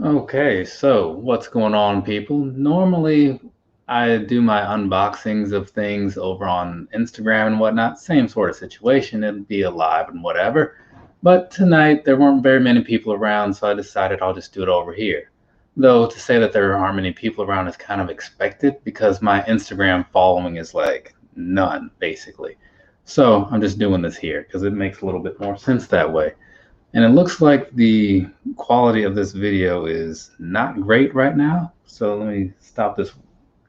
Okay, so what's going on, people? Normally, I do my unboxings of things over on Instagram and whatnot. Same sort of situation. It'd be alive and whatever. But tonight, there weren't very many people around, so I decided I'll just do it over here. Though to say that there aren't many people around is kind of expected because my Instagram following is like none, basically. So I'm just doing this here because it makes a little bit more sense that way. And it looks like the quality of this video is not great right now. So let me stop this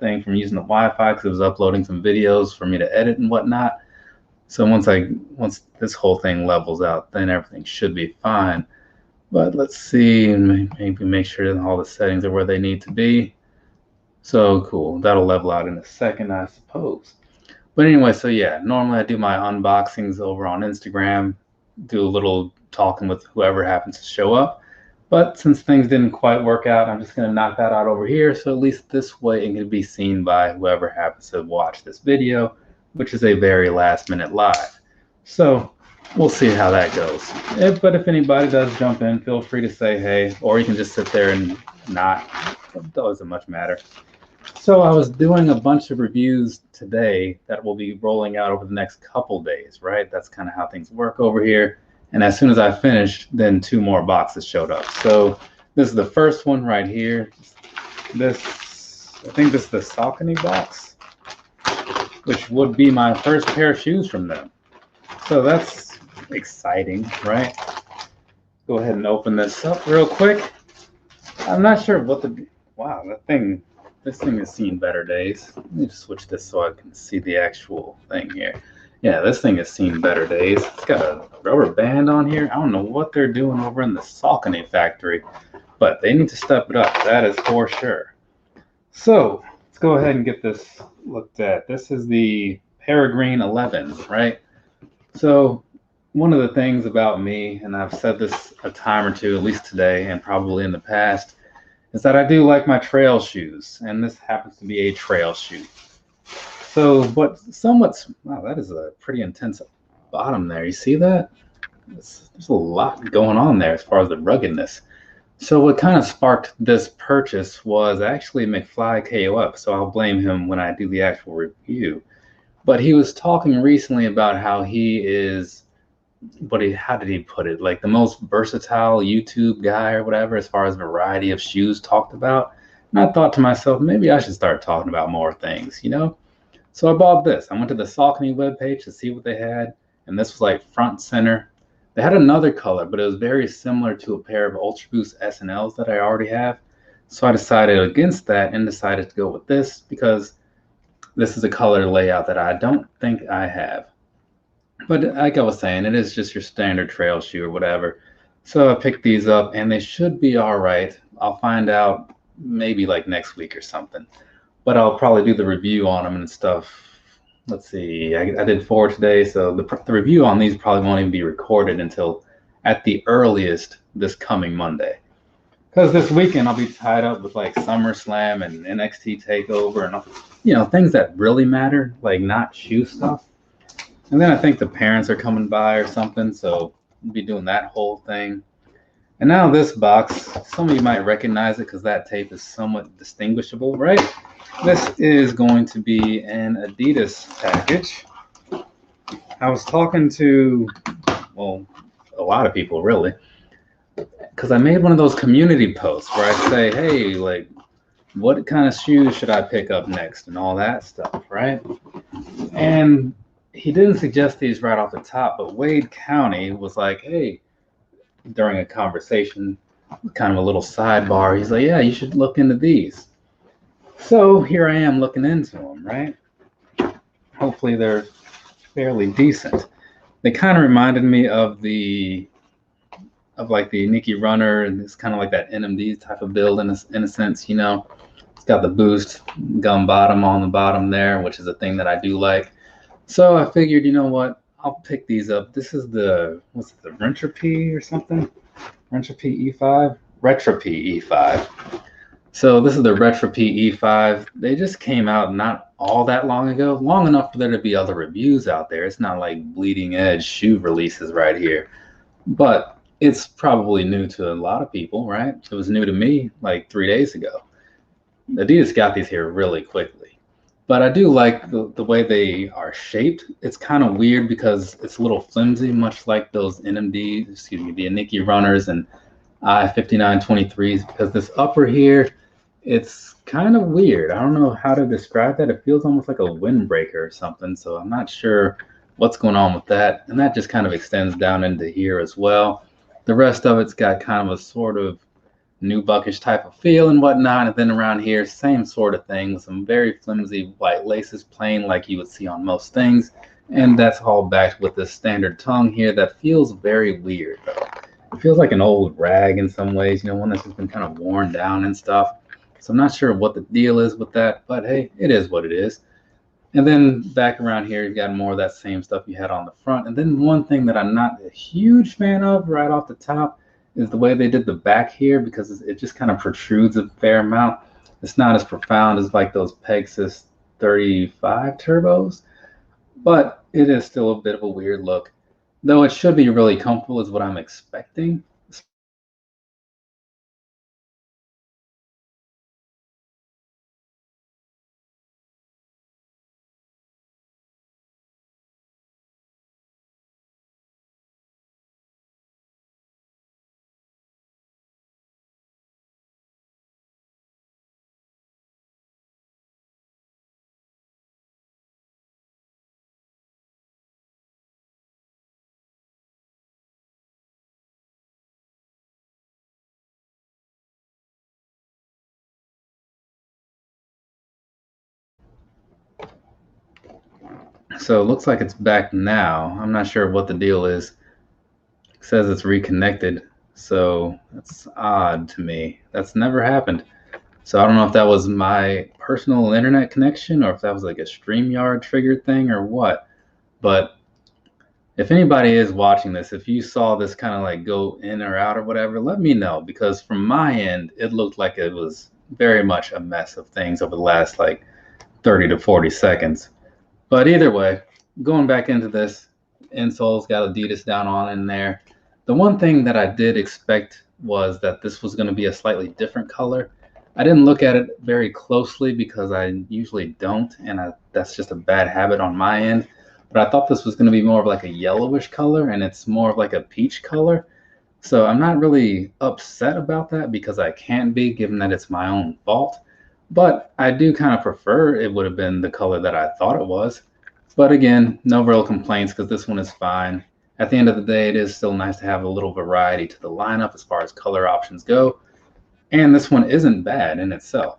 thing from using the Wi-Fi because it was uploading some videos for me to edit and whatnot. So once this whole thing levels out, then everything should be fine. But let's see, and maybe make sure that all the settings are where they need to be. So cool, that'll level out in a second, I suppose. But anyway, so yeah, normally I do my unboxings over on Instagram, do a little talking with whoever happens to show up. But since things didn't quite work out, I'm just going to knock that out over here. So at least this way it can be seen by whoever happens to watch this video, which is a very last minute live. So we'll see how that goes. But if anybody does jump in, feel free to say hey, or you can just sit there and not. It doesn't much matter. So I was doing a bunch of reviews today that will be rolling out over the next couple days, right? That's kind of how things work over here. And as soon as I finished, then 2 more boxes showed up. So this is the first one right here. I think this is the Saucony box, which would be my first pair of shoes from them. So that's exciting, right? Go ahead and open this up real quick. I'm not sure what wow, this thing has seen better days. Let me just switch this so I can see the actual thing here. Yeah, this thing has seen better days. It's got a rubber band on here. I don't know what they're doing over in the Saucony factory, but they need to step it up. That is for sure. So let's go ahead and get this looked at. This is the Peregrine 11, right? So one of the things about me, and I've said this a time or two, at least today and probably in the past, is that I do like my trail shoes, and this happens to be a trail shoe. So, but somewhat, wow, that is a pretty intense bottom there. You see that? There's a lot going on there as far as the ruggedness. So what kind of sparked this purchase was actually McFly KOF, so I'll blame him when I do the actual review. But he was talking recently about how he is, how did he put it? Like the most versatile YouTube guy or whatever, as far as variety of shoes talked about. And I thought to myself, maybe I should start talking about more things, you know? So I bought this. I went to the Saucony webpage to see what they had, and this was like front center. They had another color, but it was very similar to a pair of Ultra Boost SNLs that I already have. So I decided against that and decided to go with this because this is a color layout that I don't think I have. But like I was saying, it is just your standard trail shoe or whatever. So I picked these up and they should be all right. I'll find out maybe like next week or something. But I'll probably do the review on them and stuff. Let's see, I did 4 today, so the review on these probably won't even be recorded until at the earliest this coming Monday. Because this weekend I'll be tied up with like SummerSlam and NXT TakeOver and things that really matter, like not shoe stuff. And then I think the parents are coming by or something, so we'll be doing that whole thing. And now this box, some of you might recognize it because that tape is somewhat distinguishable, right? This is going to be an Adidas package. I was talking to, well, a lot of people really, because I made one of those community posts where I say, hey, like, what kind of shoes should I pick up next and all that stuff, right? And he didn't suggest these right off the top, but Wade County was like, hey, during a conversation, kind of a little sidebar, he's like, yeah, you should look into these. So here I am looking into them, right? Hopefully they're fairly decent. They kind of reminded me of like the Nikki Runner, and it's kind of like that NMD type of build in a sense, you know. It's got the boost gum bottom on the bottom there, which is a thing that I do like. So I figured, you know what, I'll pick these up. This is the Retropy or something? Retropy E5? Retropy E5. So this is the Retropy E5. They just came out not all that long ago, long enough for there to be other reviews out there. It's not like bleeding edge shoe releases right here. But it's probably new to a lot of people, right? It was new to me like 3 days ago. Adidas got these here really quickly. But I do like the way they are shaped. It's kind of weird because it's a little flimsy, much like those NMD, excuse me, the Nike runners and I-5923s, because this upper here, it's kind of weird. I don't know how to describe that. It feels almost like a windbreaker or something, so I'm not sure what's going on with that. And that just kind of extends down into here as well. The rest of it's got kind of a sort of nubuckish type of feel and whatnot. And then around here, same sort of thing with some very flimsy white laces, plain like you would see on most things. And that's all backed with this standard tongue here that feels very weird though. It feels like an old rag in some ways, you know, one that's just been kind of worn down and stuff. So I'm not sure what the deal is with that, but hey, it is what it is. And then back around here, you've got more of that same stuff you had on the front. And then one thing that I'm not a huge fan of right off the top is the way they did the back here, because it just kind of protrudes a fair amount. It's not as profound as like those Pegasus 35 turbos, but it is still a bit of a weird look. Though it should be really comfortable is what I'm expecting. So it looks like it's back now. I'm not sure what the deal is. It says it's reconnected, so that's odd to me. That's never happened. So I don't know if that was my personal internet connection or if that was like a StreamYard triggered thing or what. But if anybody is watching this, if you saw this kind of like go in or out or whatever, let me know, because from my end, it looked like it was very much a mess of things over the last like 30 to 40 seconds. But either way, going back into this, insole's got Adidas down on in there. The one thing that I did expect was that this was going to be a slightly different color. I didn't look at it very closely because I usually don't, and that's just a bad habit on my end. But I thought this was going to be more of like a yellowish color, and it's more of like a peach color. So I'm not really upset about that because I can't be, given that it's my own fault. But I do kind of prefer it would have been the color that I thought it was. But again, no real complaints because this one is fine. At the end of the day, it is still nice to have a little variety to the lineup as far as color options go. And this one isn't bad in itself.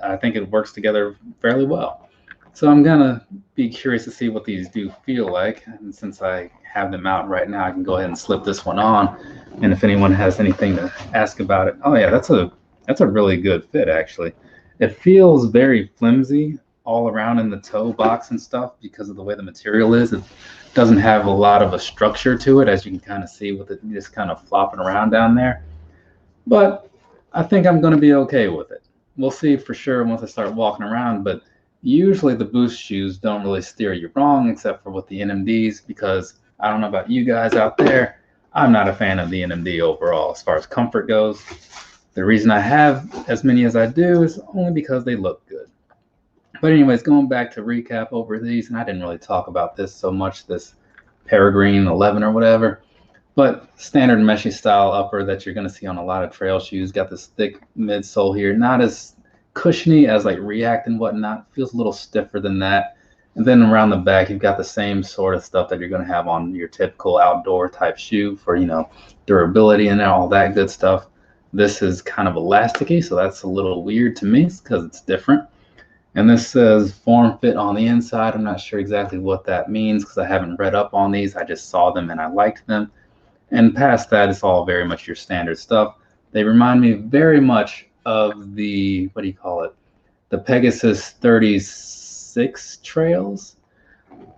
I think it works together fairly well. So I'm gonna be curious to see what these do feel like. And since I have them out right now, I can go ahead and slip this one on. And if anyone has anything to ask about it, oh yeah, that's a really good fit actually. It feels very flimsy all around in the toe box and stuff because of the way the material is. It doesn't have a lot of a structure to it, as you can kind of see with it just kind of flopping around down there. But I think I'm going to be okay with it. We'll see for sure once I start walking around, but usually the Boost shoes don't really steer you wrong except for with the NMDs, because I don't know about you guys out there, I'm not a fan of the NMD overall as far as comfort goes. The reason I have as many as I do is only because they look good. But anyways, going back to recap over these, and I didn't really talk about this so much, this Peregrine 11 or whatever, but standard meshy style upper that you're going to see on a lot of trail shoes. Got this thick midsole here, not as cushiony as like React and whatnot. Feels a little stiffer than that. And then around the back, you've got the same sort of stuff that you're going to have on your typical outdoor type shoe for, you know, durability and all that good stuff. This is kind of elasticy, so that's a little weird to me because it's different. And this says form fit on the inside. I'm not sure exactly what that means because I haven't read up on these. I just saw them and I liked them. And past that, it's all very much your standard stuff. They remind me very much of the, what do you call it? The Pegasus 36 trails.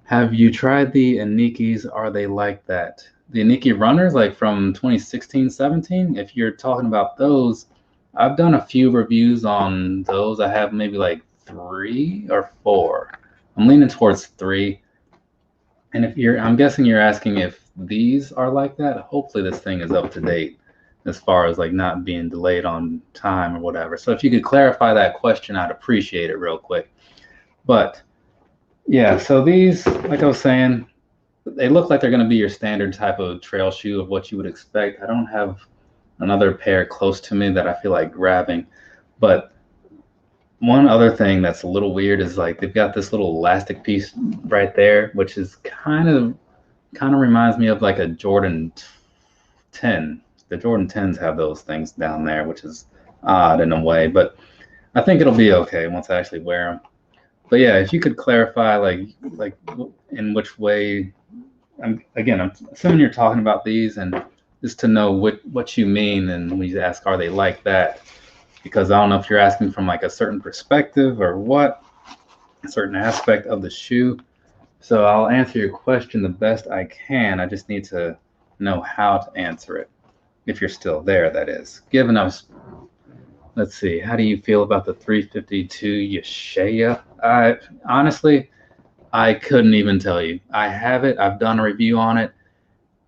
Have you tried the Anikis? Are they like that? The Aniki runners, like from 2016-17, if you're talking about those, I've done a few reviews on those. I have maybe like 3 or 4. I'm leaning towards 3. And if you're, I'm guessing you're asking if these are like that. Hopefully this thing is up to date as far as like not being delayed on time or whatever. So if you could clarify that question, I'd appreciate it real quick. But yeah, so these, like I was saying, they look like they're going to be your standard type of trail shoe of what you would expect. I don't have another pair close to me that I feel like grabbing. But one other thing that's a little weird is like they've got this little elastic piece right there, which is kind of reminds me of like a Jordan 10. The Jordan 10s have those things down there, which is odd in a way, but I think it'll be okay once I actually wear them. But yeah, if you could clarify like in which way, I'm assuming you're talking about these, and just to know what you mean, and when you ask, are they like that? Because I don't know if you're asking from like a certain perspective or what, a certain aspect of the shoe. So I'll answer your question the best I can. I just need to know how to answer it, if you're still there, that is. Given I was, let's see, how do you feel about the 352 Yeshaya? Honestly, I couldn't even tell you. I have it. I've done a review on it.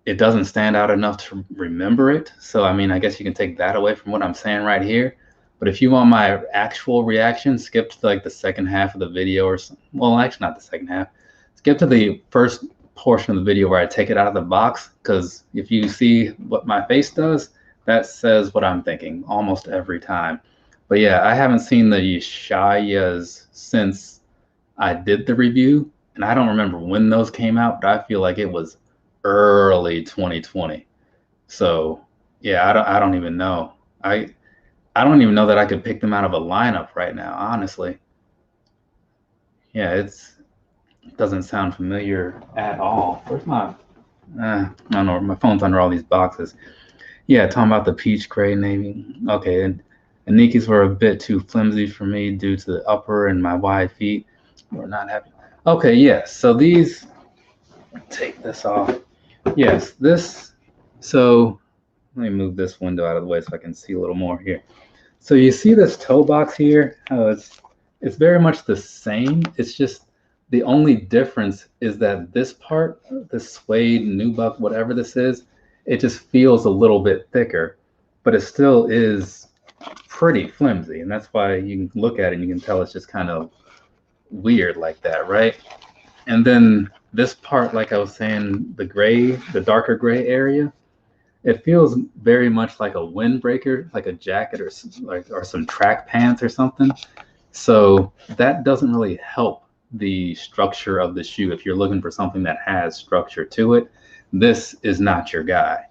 It doesn't stand out enough to remember it. So, I mean, I guess you can take that away from what I'm saying right here. But if you want my actual reaction, skip to like the second half of the video or something. Well, actually not the second half. Skip to the first portion of the video where I take it out of the box, because if you see what my face does, that says what I'm thinking almost every time. But yeah, I haven't seen the Yeshayas since I did the review, and I don't remember when those came out, but I feel like it was early 2020. So yeah, I don't even know. I don't even know that I could pick them out of a lineup right now, honestly. Yeah, it doesn't sound familiar at all. Where's my I don't know, my phone's under all these boxes. Yeah, talking about the peach gray navy. Okay, and Nikes were a bit too flimsy for me due to the upper and my wide feet. We're not happy. Okay, yes. So these, take this off. Yes, this. So let me move this window out of the way so I can see a little more here. So you see this toe box here? It's very much the same. It's just the only difference is that this part, this suede, nubuck, whatever this is, it just feels a little bit thicker, but it still is pretty flimsy. And that's why you can look at it and you can tell it's just kind of weird like that, right? And then this part, like I was saying, the gray, the darker gray area, it feels very much like a windbreaker, like a jacket or some track pants or something. So that doesn't really help the structure of the shoe. If you're looking for something that has structure to it, this is not your guy.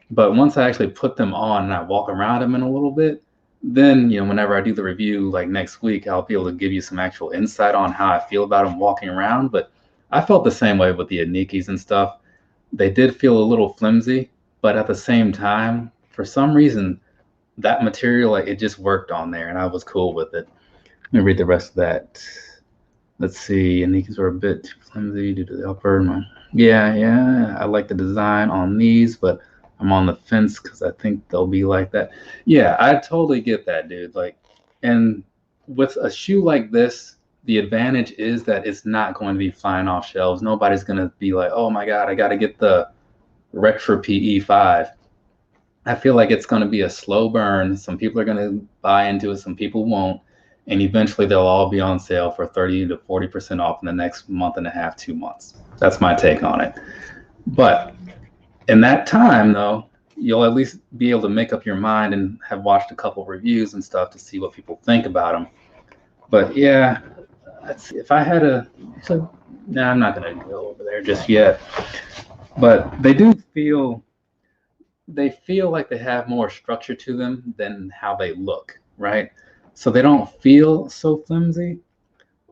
But once I actually put them on and I walk around them in a little bit, then, you know, whenever I do the review like next week, I'll be able to give you some actual insight on how I feel about them walking around. But I felt the same way with the Nikes and stuff. They did feel a little flimsy, but at the same time, for some reason, that material, like, it just worked on there and I was cool with it. Let me read the rest of that. Let's see, Nikes were a bit too flimsy due to the upper. Yeah, I like the design on these, but I'm on the fence because I think they'll be like that. Yeah, I totally get that, dude. Like, and with a shoe like this, the advantage is that it's not going to be flying off shelves. Nobody's going to be like, oh my God, I got to get the Retro PE5. I feel like it's going to be a slow burn. Some people are going to buy into it, some people won't. And eventually they'll all be on sale for 30 to 40% off in the next month and a half, 2 months. That's my take on it. But in that time, though, you'll at least be able to make up your mind and have watched a couple reviews and stuff to see what people think about them. But yeah, if I had a, so, nah, I'm not going to go over there just yet. But they do feel, like they have more structure to them than how they look, right? So they don't feel so flimsy,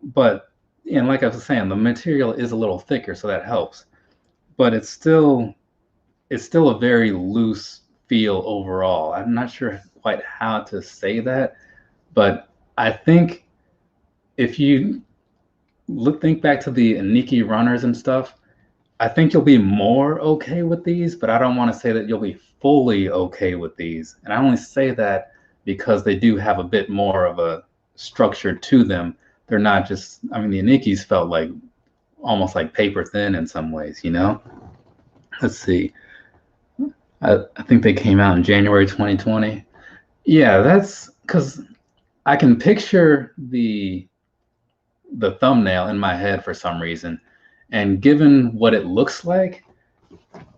but, and like I was saying, the material is a little thicker, so that helps. But it's still a very loose feel overall. I'm not sure quite how to say that, but I think if you think back to the Nike runners and stuff, I think you'll be more okay with these, but I don't want to say that you'll be fully okay with these. And I only say that because they do have a bit more of a structure to them. They're not just, I mean, the Nikes felt like almost like paper thin in some ways, you know? Let's see. I think they came out in January 2020. Yeah, that's because I can picture the thumbnail in my head for some reason. And given what it looks like,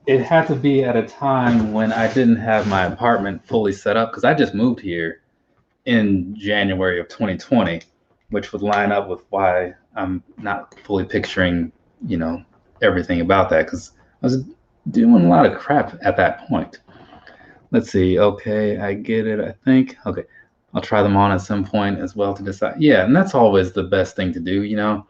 it had to be at a time when I didn't have my apartment fully set up because I just moved here in January of 2020, which would line up with why I'm not fully picturing, everything about that because I was doing a lot of crap at that point. Let's see. Okay, I get it, I think. Okay, I'll try them on at some point as well to decide. Yeah, and that's always the best thing to do.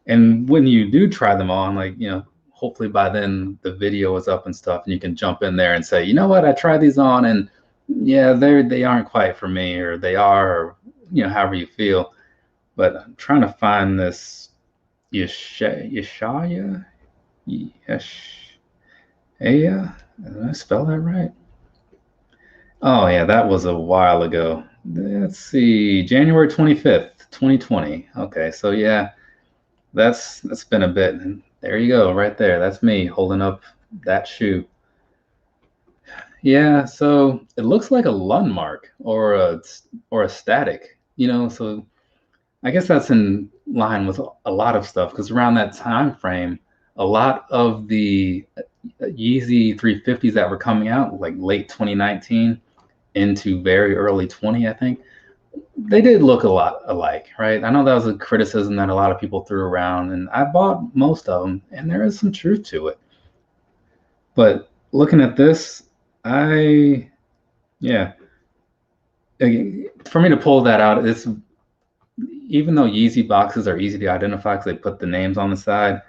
And when you do try them on, hopefully by then the video is up and stuff, and you can jump in there and say, you know what, I tried these on, and yeah, they aren't quite for me, or they are, or however you feel. But I'm trying to find this Yeshaya. Yeshaya. Did I spell that right? Oh yeah, that was a while ago. Let's see, January 25th, 2020. Okay, so yeah, that's been a bit. And there you go, right there. That's me holding up that shoe. Yeah, so it looks like a landmark or a static, so I guess that's in line with a lot of stuff because around that time frame, a lot of the Yeezy 350s that were coming out, like late 2019 into very early 20, I think, they did look a lot alike, right? I know that was a criticism that a lot of people threw around, and I bought most of them, and there is some truth to it. But looking at this, yeah, for me to pull that out, it's even though Yeezy boxes are easy to identify because they put the names on the side,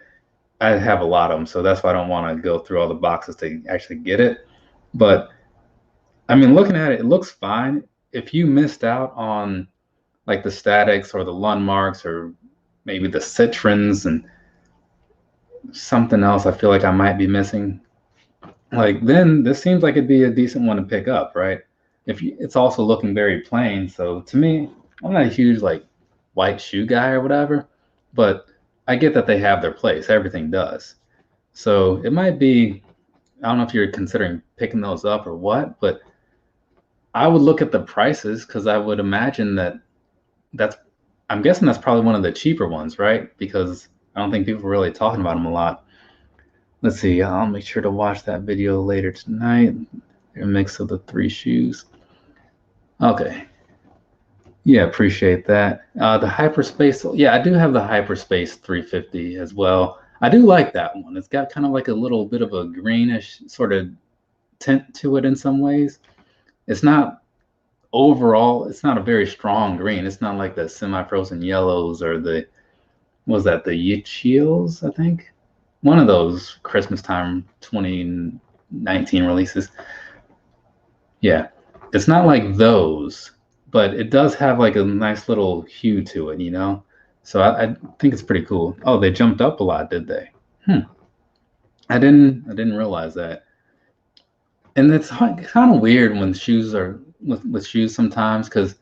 I have a lot of them, so that's why I don't want to go through all the boxes to actually get it. But I mean, looking at it, it looks fine. If you missed out on like the statics or the landmarks or maybe the citrons and something else I feel like I might be missing, like then this seems like it'd be a decent one to pick up, right? It's also looking very plain, so to me, I'm not a huge like white shoe guy or whatever, but I get that they have their place. Everything does. So it might be, I don't know if you're considering picking those up or what, but I would look at the prices because I would imagine I'm guessing that's probably one of the cheaper ones, right? Because I don't think people are really talking about them a lot. Let's see, I'll make sure to watch that video later tonight. A mix of the 3 shoes. Okay. Yeah, appreciate that. The Hyperspace, yeah, I do have the Hyperspace 350 as well. I do like that one. It's got kind of like a little bit of a greenish sort of tint to it in some ways. It's not overall, it's not a very strong green. It's not like the semi-frozen yellows or the Yichiels, I think. One of those Christmas time 2019 releases. Yeah, it's not like those, but it does have like a nice little hue to it. So I think it's pretty cool. Oh, they jumped up a lot, did they? I didn't realize that. And it's kind of weird when shoes are with shoes sometimes because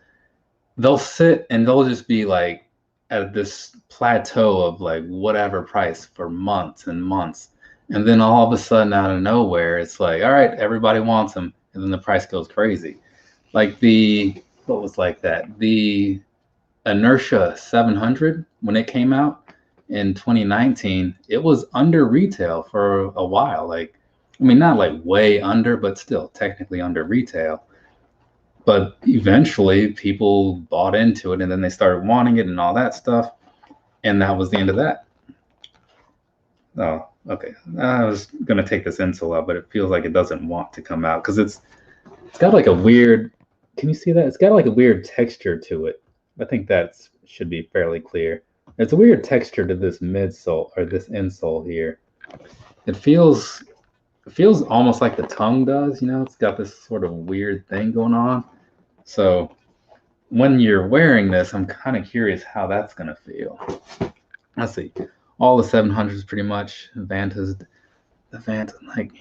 they'll sit and they'll just be like at this plateau of like whatever price for months and months. And then all of a sudden out of nowhere, it's like, all right, everybody wants them. And then the price goes crazy. Like what was like that? The Inertia 700, when it came out in 2019, it was under retail for a while. Like, I mean, not like way under, but still technically under retail. But eventually people bought into it and then they started wanting it and all that stuff. And that was the end of that. Oh, okay. I was going to take this insole out, but it feels like it doesn't want to come out because it's got like a weird, can you see that? It's got like a weird texture to it. I think that should be fairly clear. It's a weird texture to this midsole or this insole here. It feels almost like the tongue does, it's got this sort of weird thing going on. So when you're wearing this, I'm kind of curious how that's going to feel. Let's see. All the 700s pretty much. The Vanta, like,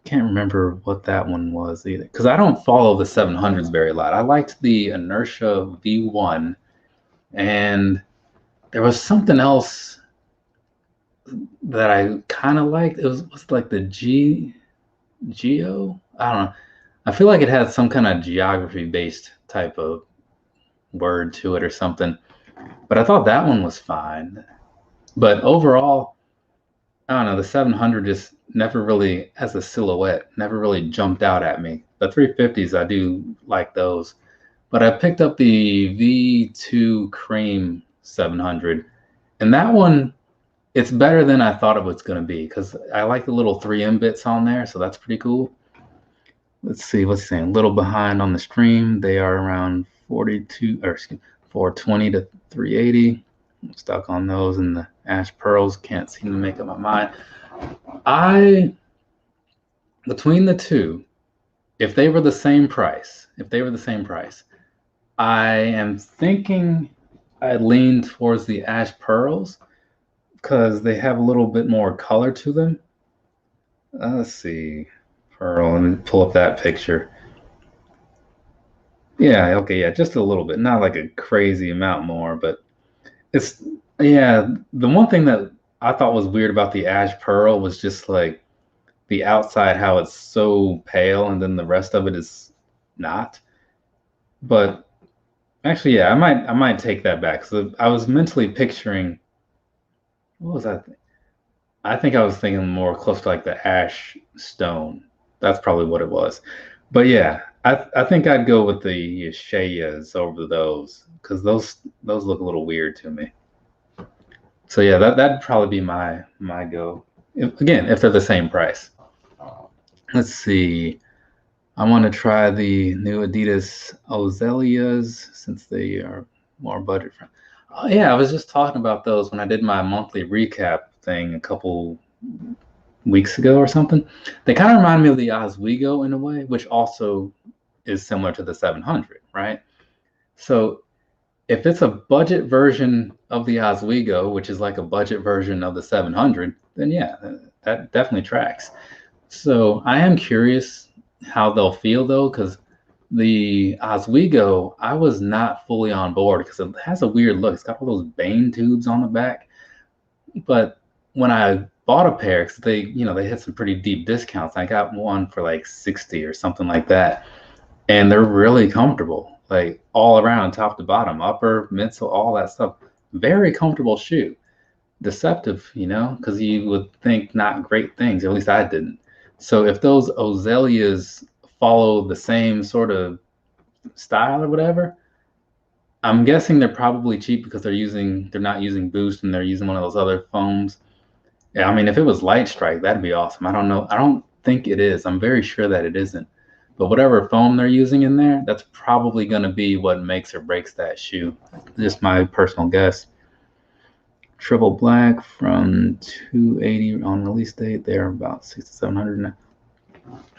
can't remember what that one was either. Because I don't follow the 700s very a lot. I liked the Inertia V1. And there was something else. that I kind of liked. It was like the Geo. I don't know. I feel like it had some kind of geography based type of word to it or something. But I thought that one was fine. But overall, I don't know. The 700 just never really, as a silhouette, never really jumped out at me. The 350s, I do like those. But I picked up the V2 Cream 700, and that one, it's better than I thought it was going to be because I like the little 3M bits on there, so that's pretty cool. Let's see, what's he saying? A little behind on the stream. They are around 420 to 380. I'm stuck on those, and the ash pearls can't seem to make up my mind. Between the two, if they were the same price, I am thinking I lean towards the ash pearls because they have a little bit more color to them. Let's see, pearl. Let me pull up that picture. Yeah, okay, yeah, just a little bit, not like a crazy amount more, but it's, yeah. The one thing that I thought was weird about the ash pearl was just like the outside, how it's so pale, and then the rest of it is not. But actually, yeah, I might take that back. So I was mentally picturing, what was that thing? I think I was thinking more close to like the ash stone. That's probably what it was. But yeah, I think I'd go with the Shayas over those because those look a little weird to me. So yeah, that'd probably be my go. Again, if they're the same price. Let's see. I want to try the new Adidas Azaleas since they are more budget friendly. Oh yeah, I was just talking about those when I did my monthly recap thing a couple weeks ago or something. They kind of remind me of the Oswego in a way, which also is similar to the 700, right? So if it's a budget version of the Oswego, which is like a budget version of the 700, then yeah, that definitely tracks. So I am curious how they'll feel though, because the Oswego, I was not fully on board because it has a weird look. It's got all those Bane tubes on the back. But when I bought a pair, because they had some pretty deep discounts, I got one for like 60 or something like that. And they're really comfortable, like all around, top to bottom, upper, midsole, all that stuff. Very comfortable shoe. Deceptive, because you would think not great things. At least I didn't. So if those Azaleas follow the same sort of style or whatever, I'm guessing they're probably cheap because they're not using Boost and they're using one of those other foams. Yeah, I mean, if it was Light Strike, that'd be awesome. I don't know. I don't think it is. I'm very sure that it isn't. But whatever foam they're using in there, that's probably going to be what makes or breaks that shoe. Just my personal guess. Triple black from 280 on release date. They're about 6,700 now.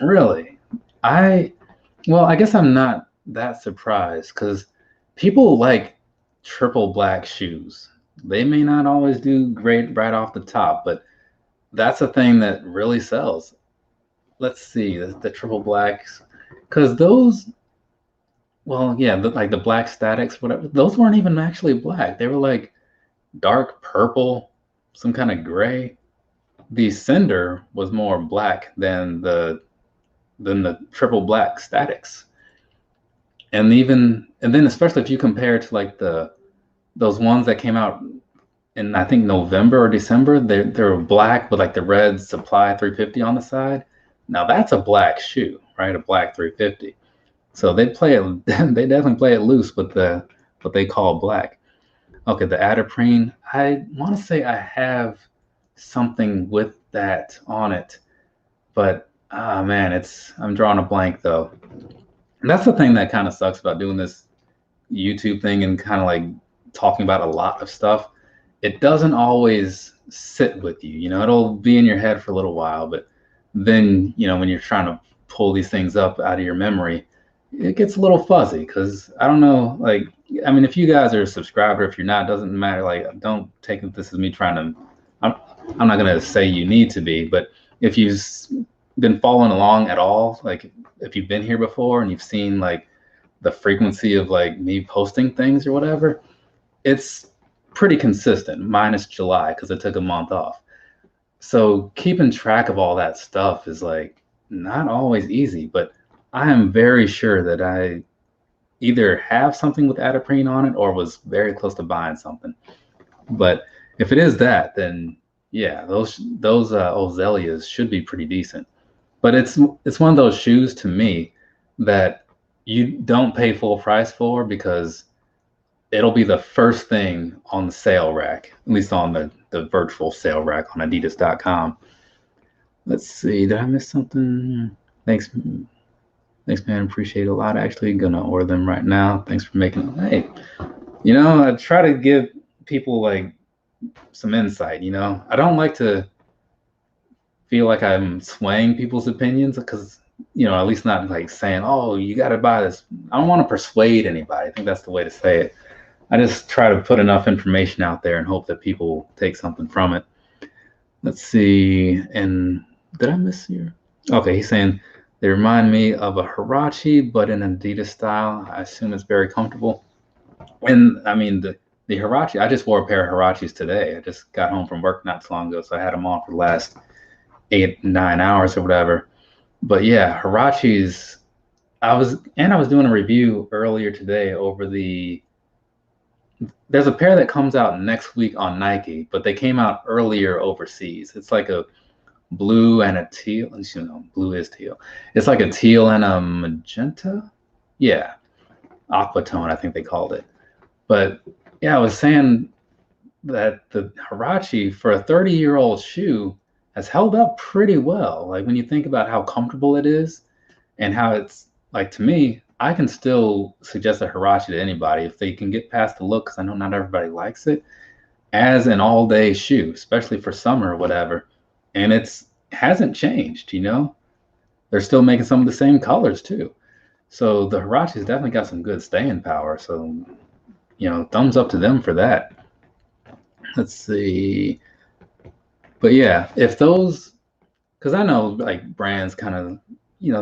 Really? Well, I guess I'm not that surprised because people like triple black shoes. They may not always do great right off the top, but that's a thing that really sells. Let's see, the triple blacks, because those, well, yeah, like the black statics, whatever, those weren't even actually black. They were like dark purple, some kind of gray. The Cinder was more black than the triple black statics. And then especially if you compare to like those ones that came out in, I think, November or December, they're black with like the red Supply 350 on the side. Now that's a black shoe, right? A black 350. So they definitely play it loose with what they call black. Okay, the Adidas, I want to say I have something with that on it, but man, I'm drawing a blank though. And that's the thing that kind of sucks about doing this YouTube thing and kind of like talking about a lot of stuff. It doesn't always sit with you, it'll be in your head for a little while, but then, when you're trying to pull these things up out of your memory, it gets a little fuzzy because I don't know, like, I mean, if you guys are a subscriber, if you're not, it doesn't matter. Like, don't take this as me trying to, I'm not going to say you need to be, but if you've been following along at all, like if you've been here before and you've seen like the frequency of like me posting things or whatever, it's pretty consistent minus July because I took a month off. So keeping track of all that stuff is like not always easy, but I am very sure that I either have something with Adidas on it or was very close to buying something. But if it is that, then yeah, those Azaleas should be pretty decent. But it's one of those shoes to me that you don't pay full price for because it'll be the first thing on the sale rack, at least on the virtual sale rack on Adidas.com. Let's see, did I miss something? Thanks, man. Appreciate it a lot. Actually, gonna order them right now. Thanks for making. Hey, I try to give people like some insight. I don't like to feel like I'm swaying people's opinions because at least not like saying, oh, you got to buy this. I don't want to persuade anybody. I think that's the way to say it. I just try to put enough information out there and hope that people take something from it. Let's see. And did I miss your? Okay, he's saying they remind me of a Huarache, but in Adidas style. I assume it's very comfortable. And I mean, the Huarache, I just wore a pair of Huaraches today. I just got home from work not too long ago, so I had them on for the last 8-9 hours or whatever. But yeah, Huaraches, I was doing a review earlier today over there's a pair that comes out next week on Nike, but they came out earlier overseas. It's like a blue and a teal. Blue is teal. It's like a teal and a magenta. Yeah, aquatone, I think they called it. But yeah, I was saying that the Huarache for a 30-year-old shoe has held up pretty well. Like when you think about how comfortable it is and how it's like, to me, I can still suggest a Huarache to anybody if they can get past the look, because I know not everybody likes it, as an all-day shoe, especially for summer or whatever. And it's hasn't changed, They're still making some of the same colors too. So the Huarache's definitely got some good staying power. So, thumbs up to them for that. Let's see. But yeah, if those, because I know like brands kind of,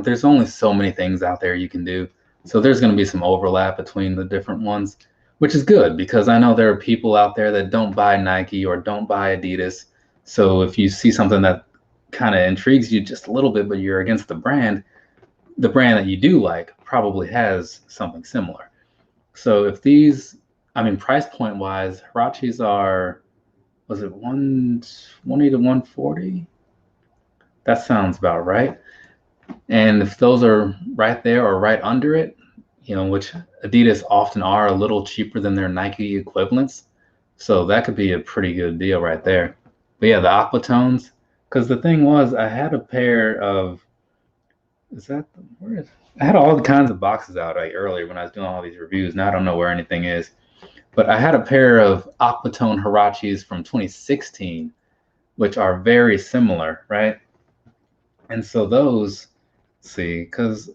there's only so many things out there you can do. So there's going to be some overlap between the different ones, which is good because I know there are people out there that don't buy Nike or don't buy Adidas. So if you see something that kind of intrigues you just a little bit, but you're against the brand that you do like probably has something similar. So if these, price point wise, Huaraches are, was it 120 to 140? That sounds about right. And if those are right there or right under it, which Adidas often are a little cheaper than their Nike equivalents. So that could be a pretty good deal right there. But yeah, the aquatones, because the thing was, I had a pair of, I had all kinds of boxes out like earlier when I was doing all these reviews. Now I don't know where anything is. But I had a pair of aquatone Huaraches from 2016, which are very similar, right? And so those, see, because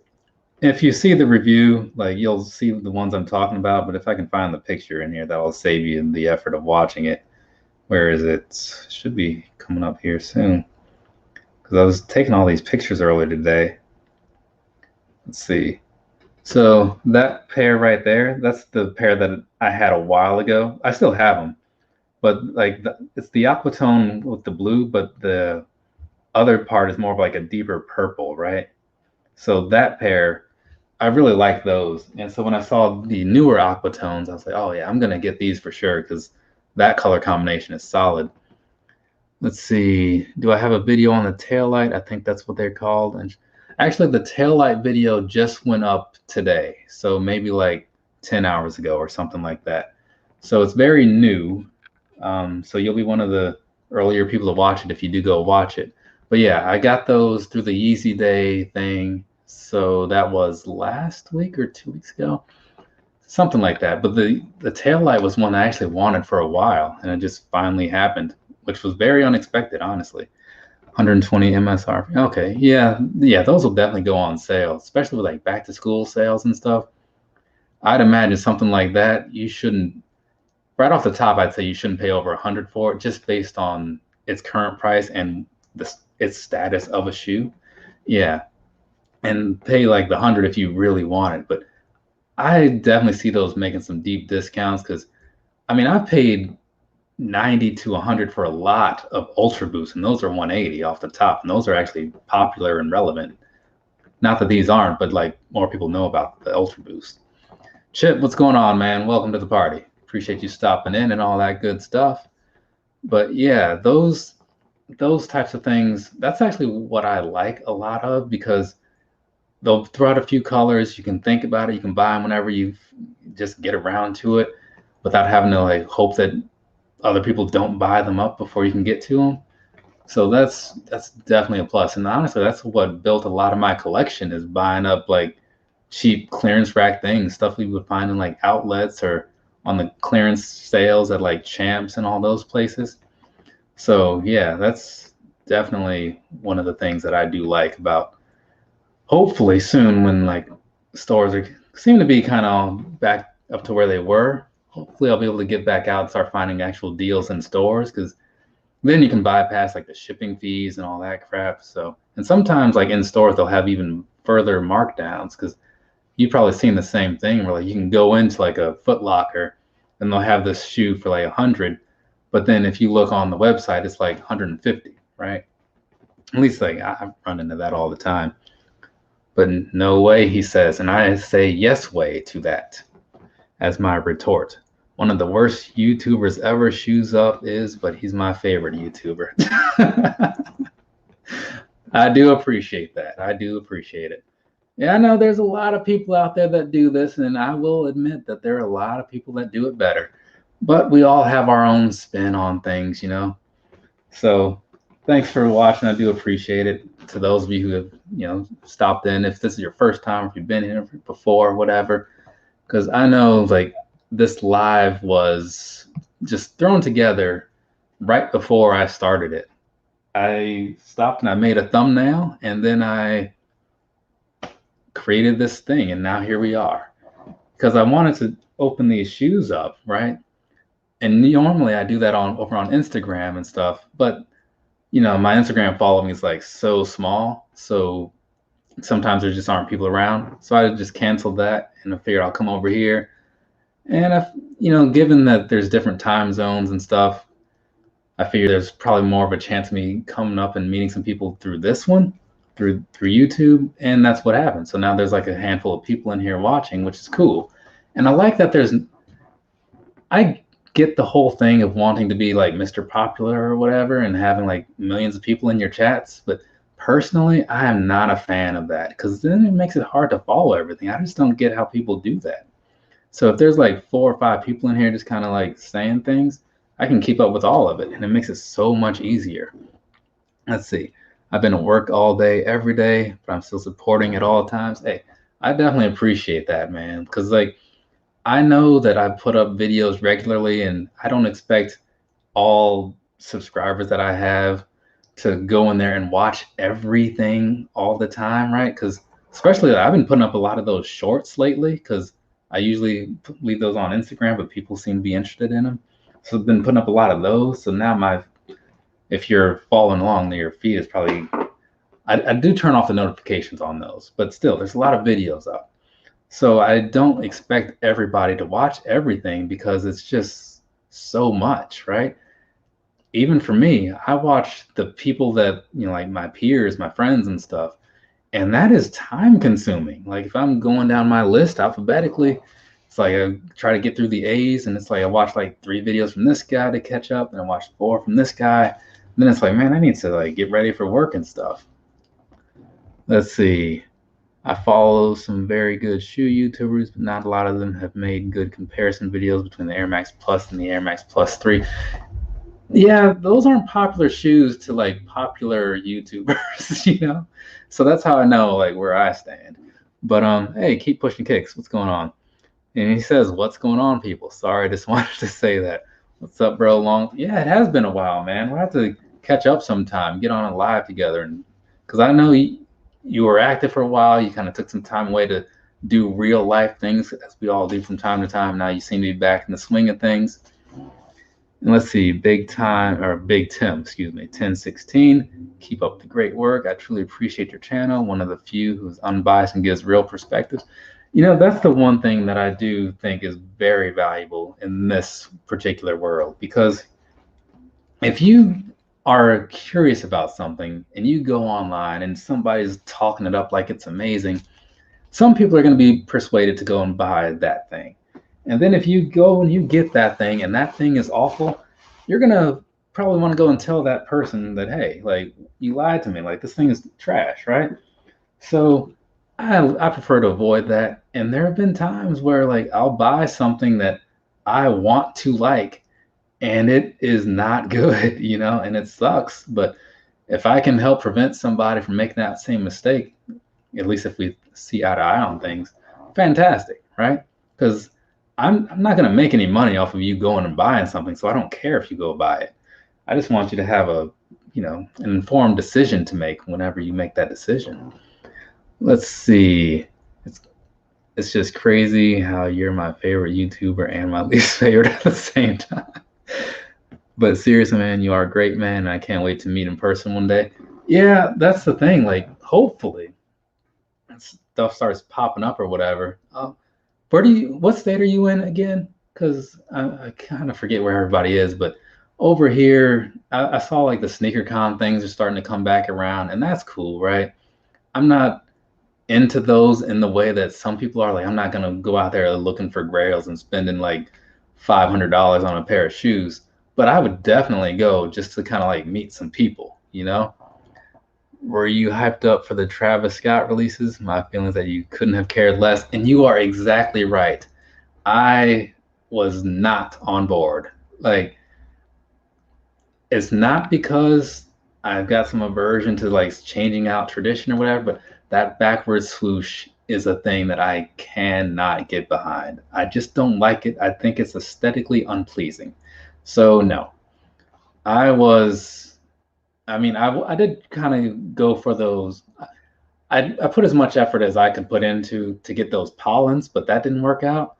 if you see the review, like you'll see the ones I'm talking about, but if I can find the picture in here, that'll save you the effort of watching it. Where is it? Should be coming up here soon. Because I was taking all these pictures earlier today. Let's see. So that pair right there, that's the pair that I had a while ago. I still have them, but like it's the aquatone with the blue, but the other part is more of like a deeper purple, right? So that pair, I really like those. And so when I saw the newer aquatones, I was like, oh yeah, I'm gonna get these for sure because that color combination is solid. Let's see, do I have a video on the taillight? I think that's what they're called. And actually the taillight video just went up today. So maybe like 10 hours ago or something like that. So it's very new. So you'll be one of the earlier people to watch it if you do go watch it. But yeah, I got those through the Yeezy Day thing. So that was last week or 2 weeks ago, something like that. But the taillight was one I actually wanted for a while, and it just finally happened, which was very unexpected, honestly. 120 MSRP. Okay, yeah, those will definitely go on sale, especially with like back to school sales and stuff. I'd imagine something like that, you shouldn't, right off the top, I'd say you shouldn't pay over 100 for it just based on its current price and its status of a shoe. Yeah, and pay like the 100 if you really want it. But I definitely see those making some deep discounts because, I've paid 90 to 100 for a lot of Ultra Boosts, and those are 180 off the top, and those are actually popular and relevant. Not that these aren't, but like more people know about the Ultra Boost. Chip, what's going on, man? Welcome to the party. Appreciate you stopping in and all that good stuff. But yeah, those types of things, that's actually what I like a lot of, because they'll throw out a few colors. You can think about it. You can buy them whenever you just get around to it without having to like hope that other people don't buy them up before you can get to them. So that's definitely a plus. And honestly, that's what built a lot of my collection, is buying up like cheap clearance rack things, stuff we would find in like outlets or on the clearance sales at like Champs and all those places. So yeah, that's definitely one of the things that I do like about, hopefully soon, when like stores seem to be kind of back up to where they were. Hopefully I'll be able to get back out and start finding actual deals in stores, because then you can bypass like the shipping fees and all that crap. So, and sometimes like in stores they'll have even further markdowns, because you've probably seen the same thing where like you can go into like a Foot Locker and they'll have this shoe for like 100, but then if you look on the website it's like 150, right? At least like I run into that all the time. But no way, he says, and I say yes way to that as my retort. One of the worst YouTubers ever, Shoes Up is, but he's my favorite YouTuber. I do appreciate that. I do appreciate it. Yeah, I know there's a lot of people out there that do this, and I will admit that there are a lot of people that do it better. But we all have our own spin on things, you know? So thanks for watching. I do appreciate it. To those of you who have, you know, stopped in, if this is your first time, if you've been here before, whatever, because I know like this live was just thrown together right before I started it. I stopped and I made a thumbnail, and then I created this thing, and now here we are, because I wanted to open these shoes up, right? And normally I do that over on Instagram and stuff, but you know, my Instagram following is like so small, so sometimes there just aren't people around. So I just canceled that, and I figured I'll come over here. And I, you know, given that there's different time zones and stuff, I figured there's probably more of a chance of me coming up and meeting some people through this one, through YouTube, and that's what happened. So now there's like a handful of people in here watching, which is cool. And I like that I get the whole thing of wanting to be like Mr. Popular or whatever and having like millions of people in your chats, but personally I am not a fan of that, because then it makes it hard to follow everything. I just don't get how people do that. So if there's like 4 or 5 people in here just kind of like saying things, I can keep up with all of it, and it makes it so much easier. Let's see, I've been at work all day every day, but I'm still supporting at all times. Hey, I definitely appreciate that, man, because like I know that I put up videos regularly, and I don't expect all subscribers that I have to go in there and watch everything all the time, right? Because especially I've been putting up a lot of those shorts lately, because I usually leave those on Instagram, but people seem to be interested in them. So I've been putting up a lot of those. So now if you're following along, your feed is probably, I do turn off the notifications on those, but still there's a lot of videos up. So I don't expect everybody to watch everything, because it's just so much, right? Even for me, I watch the people that, you know, like my peers, my friends and stuff, and that is time consuming. Like if I'm going down my list alphabetically, it's like I try to get through the A's, and it's like I watch like 3 videos from this guy to catch up, and I watch 4 from this guy. And then it's like, man, I need to like get ready for work and stuff. Let's see. I follow some very good shoe YouTubers, but not a lot of them have made good comparison videos between the Air Max Plus and the Air Max Plus 3. Yeah, those aren't popular shoes to like popular YouTubers, you know? So that's how I know like where I stand. But hey, keep pushing kicks. What's going on? And he says, what's going on, people? Sorry, I just wanted to say that. What's up, bro? Yeah, it has been a while, man. We'll have to catch up sometime, get on a live together, and because I know you were active for a while. You kind of took some time away to do real life things, as we all do from time to time. Now you seem to be back in the swing of things. And let's see, Big Tim, excuse me, 1016. Keep up the great work. I truly appreciate your channel. One of the few who's unbiased and gives real perspectives. You know, that's the one thing that I do think is very valuable in this particular world, because if you are curious about something and you go online and somebody's talking it up like it's amazing, some people are going to be persuaded to go and buy that thing. And then if you go and you get that thing and that thing is awful, you're going to probably want to go and tell that person that, hey, like, you lied to me, like, this thing is trash, right? So I prefer to avoid that. And there have been times where, like, I'll buy something that I want to like, and it is not good, and it sucks. But if I can help prevent somebody from making that same mistake, at least if we see eye to eye on things, fantastic, right? Because I'm not going to make any money off of you going and buying something, so I don't care if you go buy it. I just want you to have an informed decision to make whenever you make that decision. Let's see. It's just crazy how you're my favorite YouTuber and my least favorite at the same time. But seriously, man, you are a great man, and I can't wait to meet in person one day. Yeah, that's the thing. Like, hopefully, stuff starts popping up or whatever. What state are you in again? Because I kind of forget where everybody is, but over here, I saw like the SneakerCon things are starting to come back around, and that's cool, right? I'm not into those in the way that some people are. Like, I'm not gonna go out there looking for grails and spending like $500 on a pair of shoes, but I would definitely go just to kind of like meet some people. Were you hyped up for the Travis Scott releases? My feelings that you couldn't have cared less, and you are exactly right. I was not on board. Like, it's not because I've got some aversion to like changing out tradition or whatever, but that backwards swoosh is a thing that I cannot get behind. I just don't like it. I think it's aesthetically unpleasing. So no, I was, I did kind of go for those. I put as much effort as I could put into to get those pollens, but that didn't work out.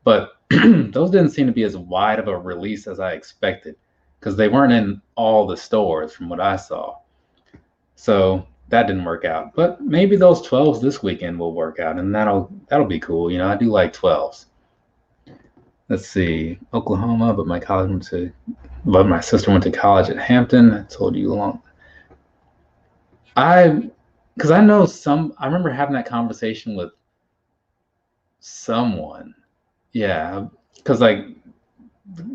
But those didn't seem to be as wide of a release as I expected, because they weren't in all the stores from what I saw. So that didn't work out. But maybe those 12s this weekend will work out, and that'll be cool. I do like 12s. Let's see, Oklahoma, but my sister went to college at Hampton. I told you long. Because I know I remember having that conversation with someone. Yeah, because like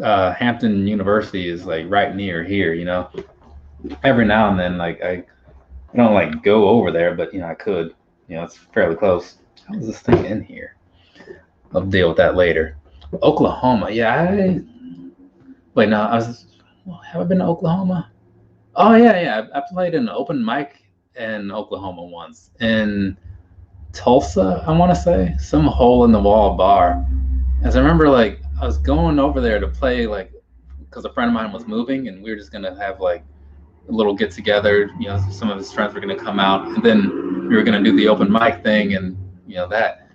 Hampton University is like right near here. Every now and then, like I don't like go over there, but I could. It's fairly close. How is this thing in here? I'll deal with that later. Oklahoma, yeah. Wait, no, have I been to Oklahoma? Oh yeah. I played an open mic in Oklahoma once in Tulsa. I want to say some hole in the wall bar. As I remember, like I was going over there to play, like because a friend of mine was moving, and we were just gonna have like a little get together. Some of his friends were gonna come out, and then we were gonna do the open mic thing, and that.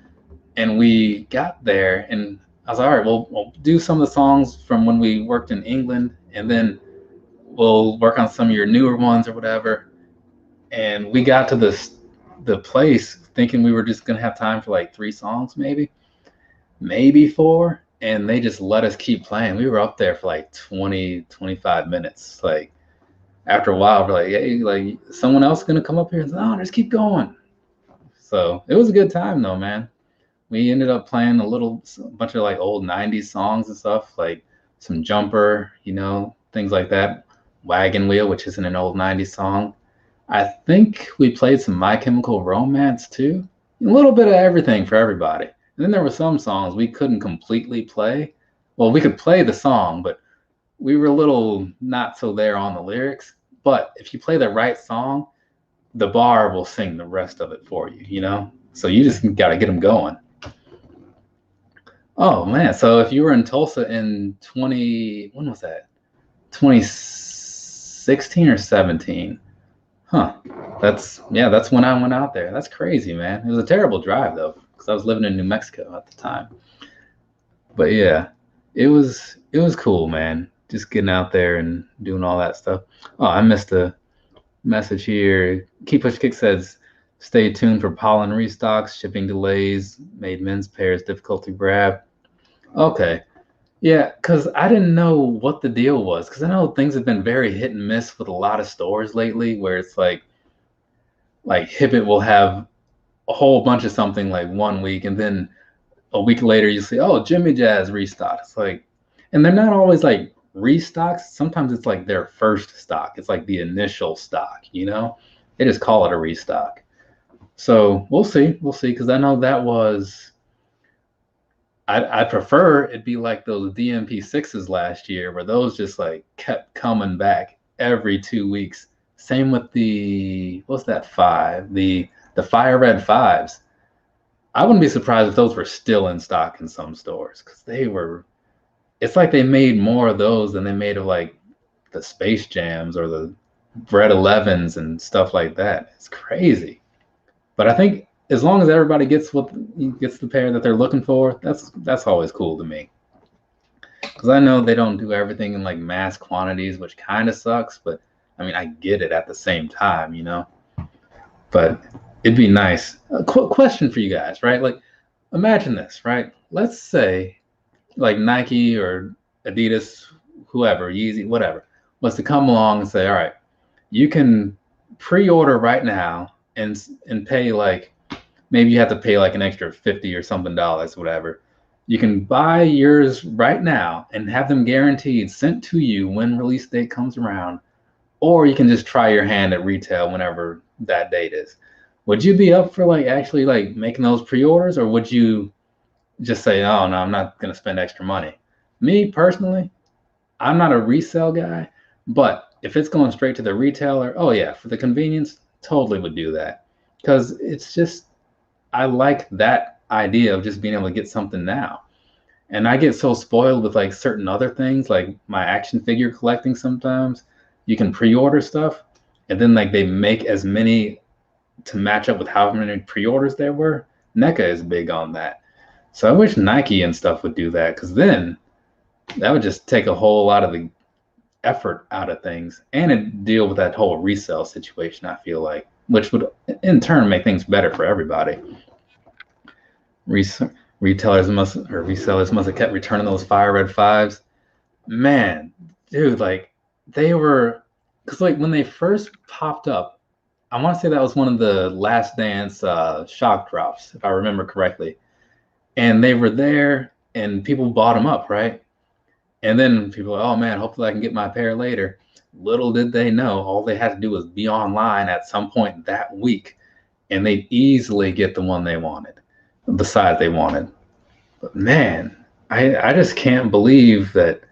And we got there, and I was like, all right, we'll do some of the songs from when we worked in England, and then we'll work on some of your newer ones or whatever. And we got to the place thinking we were just gonna have time for like 3 songs, maybe 4, and they just let us keep playing. We were up there for like 20-25 minutes. Like after a while, we're like, hey, like someone else gonna come up here and say, no, just keep going. So it was a good time though, man. We ended up playing a bunch of like old 90s songs and stuff, like some Jumper, things like that. Wagon Wheel, which isn't an old 90s song. I think we played some My Chemical Romance too. A little bit of everything for everybody. And then there were some songs we couldn't completely play. Well, we could play the song, but we were a little not so there on the lyrics. But if you play the right song, the bar will sing the rest of it for you, So you just got to get them going. Oh, man. So if you were in Tulsa in when was that? 2016 or 17? Huh. That's when I went out there. That's crazy, man. It was a terrible drive though, because I was living in New Mexico at the time. But yeah, it was cool, man. Just getting out there and doing all that stuff. Oh, I missed a message here. Key Push Kick says, stay tuned for pollen restocks, shipping delays, made men's pairs difficult to grab. Okay. Yeah, because I didn't know what the deal was. Because I know things have been very hit and miss with a lot of stores lately, where it's like Hibbett will have a whole bunch of something like one week, and then a week later you see, oh, Jimmy Jazz restock. It's like, and they're not always like restocks. Sometimes it's like their first stock. It's like the initial stock, you know? They just call it a restock. So we'll see. We'll see. Because I know that was, I prefer it'd be like those DMP6s last year, where those just like kept coming back every 2 weeks. Same with the, what's that five? The Fire Red fives. I wouldn't be surprised if those were still in stock in some stores because they were. It's like they made more of those than they made of like the Space Jams or the Red 11s and stuff like that. It's crazy. But I think as long as everybody gets the pair that they're looking for, that's always cool to me. Because I know they don't do everything in like mass quantities, which kind of sucks. But I mean, I get it at the same time, you know. But it'd be nice. A question for you guys, right? Like, imagine this, right? Let's say like Nike or Adidas, whoever, Yeezy, whatever, was to come along and say, all right, you can pre-order right now and pay like, maybe you have to pay like an extra 50 or something dollars, whatever. You can buy yours right now and have them guaranteed sent to you when release date comes around, or you can just try your hand at retail whenever that date is. Would you be up for like actually like making those pre-orders, or would you just say, oh no, I'm not going to spend extra money? Me personally, I'm not a resale guy, but if it's going straight to the retailer, oh yeah, for the convenience, totally would do that. Because it's just, I like that idea of just being able to get something now. And I get so spoiled with like certain other things, like my action figure collecting sometimes. You can pre-order stuff, and then like they make as many to match up with how many pre-orders there were. NECA is big on that. So I wish Nike and stuff would do that, because then that would just take a whole lot of the effort out of things, and it deal with that whole resale situation, I feel like, which would in turn make things better for everybody. Retailers must, or resellers must have kept returning those Fire Red fives. Man, dude, like they were, because like when they first popped up, I want to say that was one of the Last Dance shock drops, if I remember correctly. And they were there, and people bought them up, right? And then people were, oh man, hopefully I can get my pair later. Little did they know, all they had to do was be online at some point that week, and they'd easily get the one they wanted, the size they wanted. But man, I just can't believe that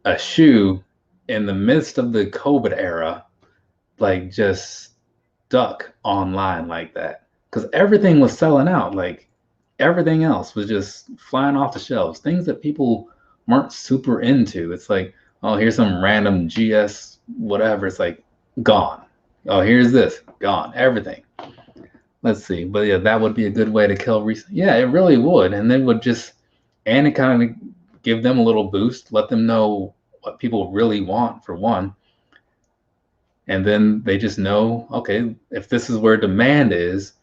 a shoe in the midst of the COVID era, like just stuck online like that. Because everything was selling out. Like everything else was just flying off the shelves. Things that people weren't super into. It's like, oh, here's some random GS whatever. It's like gone. Oh, here's this, gone. Everything. Let's see. But yeah, that would be a good way to kill recent. Yeah, it really would. And then would just, and it kind of give them a little boost, let them know what people really want for one. And then they just know, okay, if this is where demand is,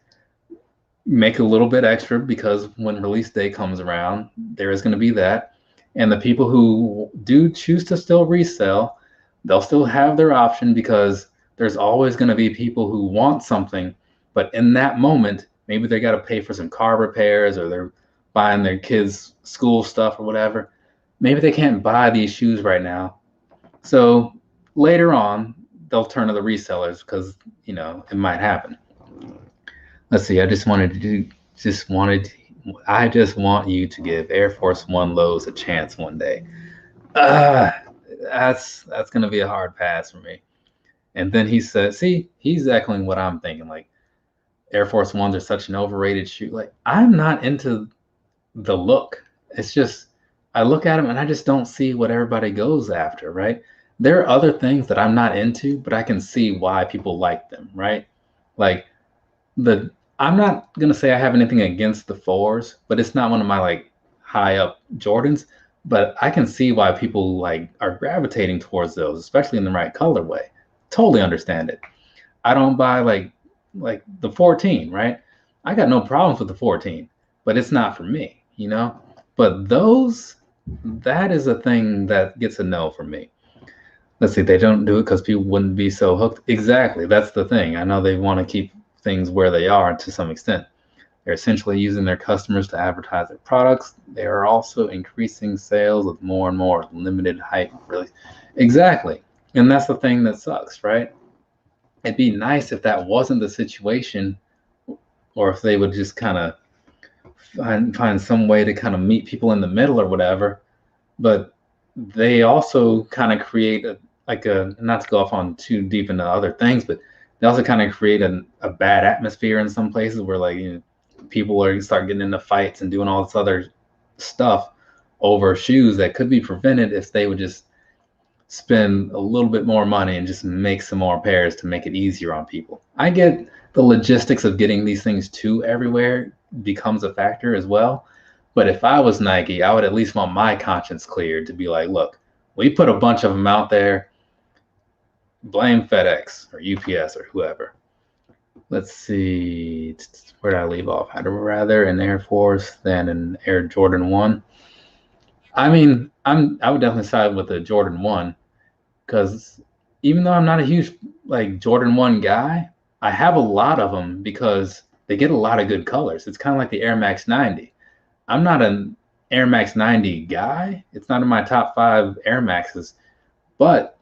make a little bit extra, because when release day comes around, there is going to be that. And the people who do choose to still resell, they'll still have their option, because there's always going to be people who want something, but in that moment, maybe they got to pay for some car repairs, or they're buying their kids' school stuff or whatever. Maybe they can't buy these shoes right now. So later on, they'll turn to the resellers, because, you know, it might happen. Let's see. I just want you to give Air Force One lows a chance one day. That's gonna be a hard pass for me. And then he said, see, he's echoing what I'm thinking. Like, Air Force Ones are such an overrated shoe. Like, I'm not into the look. It's just, I look at them and I just don't see what everybody goes after, right? There are other things that I'm not into, but I can see why people like them, right? Like I'm not gonna say I have anything against the fours, but it's not one of my like high up Jordans. But I can see why people like are gravitating towards those, especially in the right colorway. Totally understand it. I don't buy like the 14, right? I got no problems with the 14, but it's not for me, you know? But those, That is a thing that gets a no from me. Let's see, they don't do it because people wouldn't be so hooked. Exactly, that's the thing. I know they want to keep things where they are to some extent. They're essentially using their customers to advertise their products. They are also increasing sales with more and more limited hype. Really, exactly, and that's the thing that sucks, right? It'd be nice if that wasn't the situation, or if they would just kind of find some way to kind of meet people in the middle or whatever. But they also kind of create a not to go off on too deep into other things, but they also kind of create a bad atmosphere in some places where like people are start getting into fights and doing all this other stuff over shoes that could be prevented if they would just spend a little bit more money and just make some more pairs to make it easier on people. I get the logistics of getting these things to everywhere becomes a factor as well. But if I was Nike, I would at least want my conscience cleared to be like, look, we put a bunch of them out there. Blame FedEx or UPS or whoever. Let's see, where did I leave off? I'd rather an Air Force than an Air Jordan 1. I mean, I would definitely side with the Jordan 1 because even though I'm not a huge like Jordan 1 guy, I have a lot of them because they get a lot of good colors. It's kind of like the Air Max 90. I'm not an Air Max 90 guy. It's not in my top 5 Air Maxes, but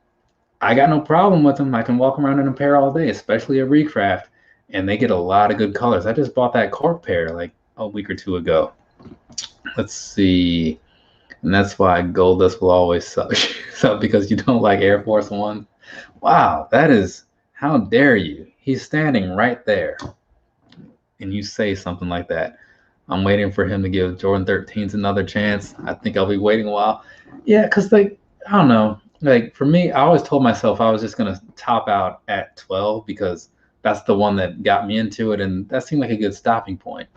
I got no problem with them. I can walk around in a pair all day, especially a Recraft, and they get a lot of good colors. I just bought that cork pair like a week or two ago. Let's see. And that's why Gold Dust will always suck. So because you don't like Air Force One. Wow, that is, how dare you? He's standing right there. And you say something like that. I'm waiting for him to give Jordan 13s another chance. I think I'll be waiting a while. Yeah, because like, I don't know. Like for me, I always told myself I was just gonna top out at 12 because that's the one that got me into it, and that seemed like a good stopping point.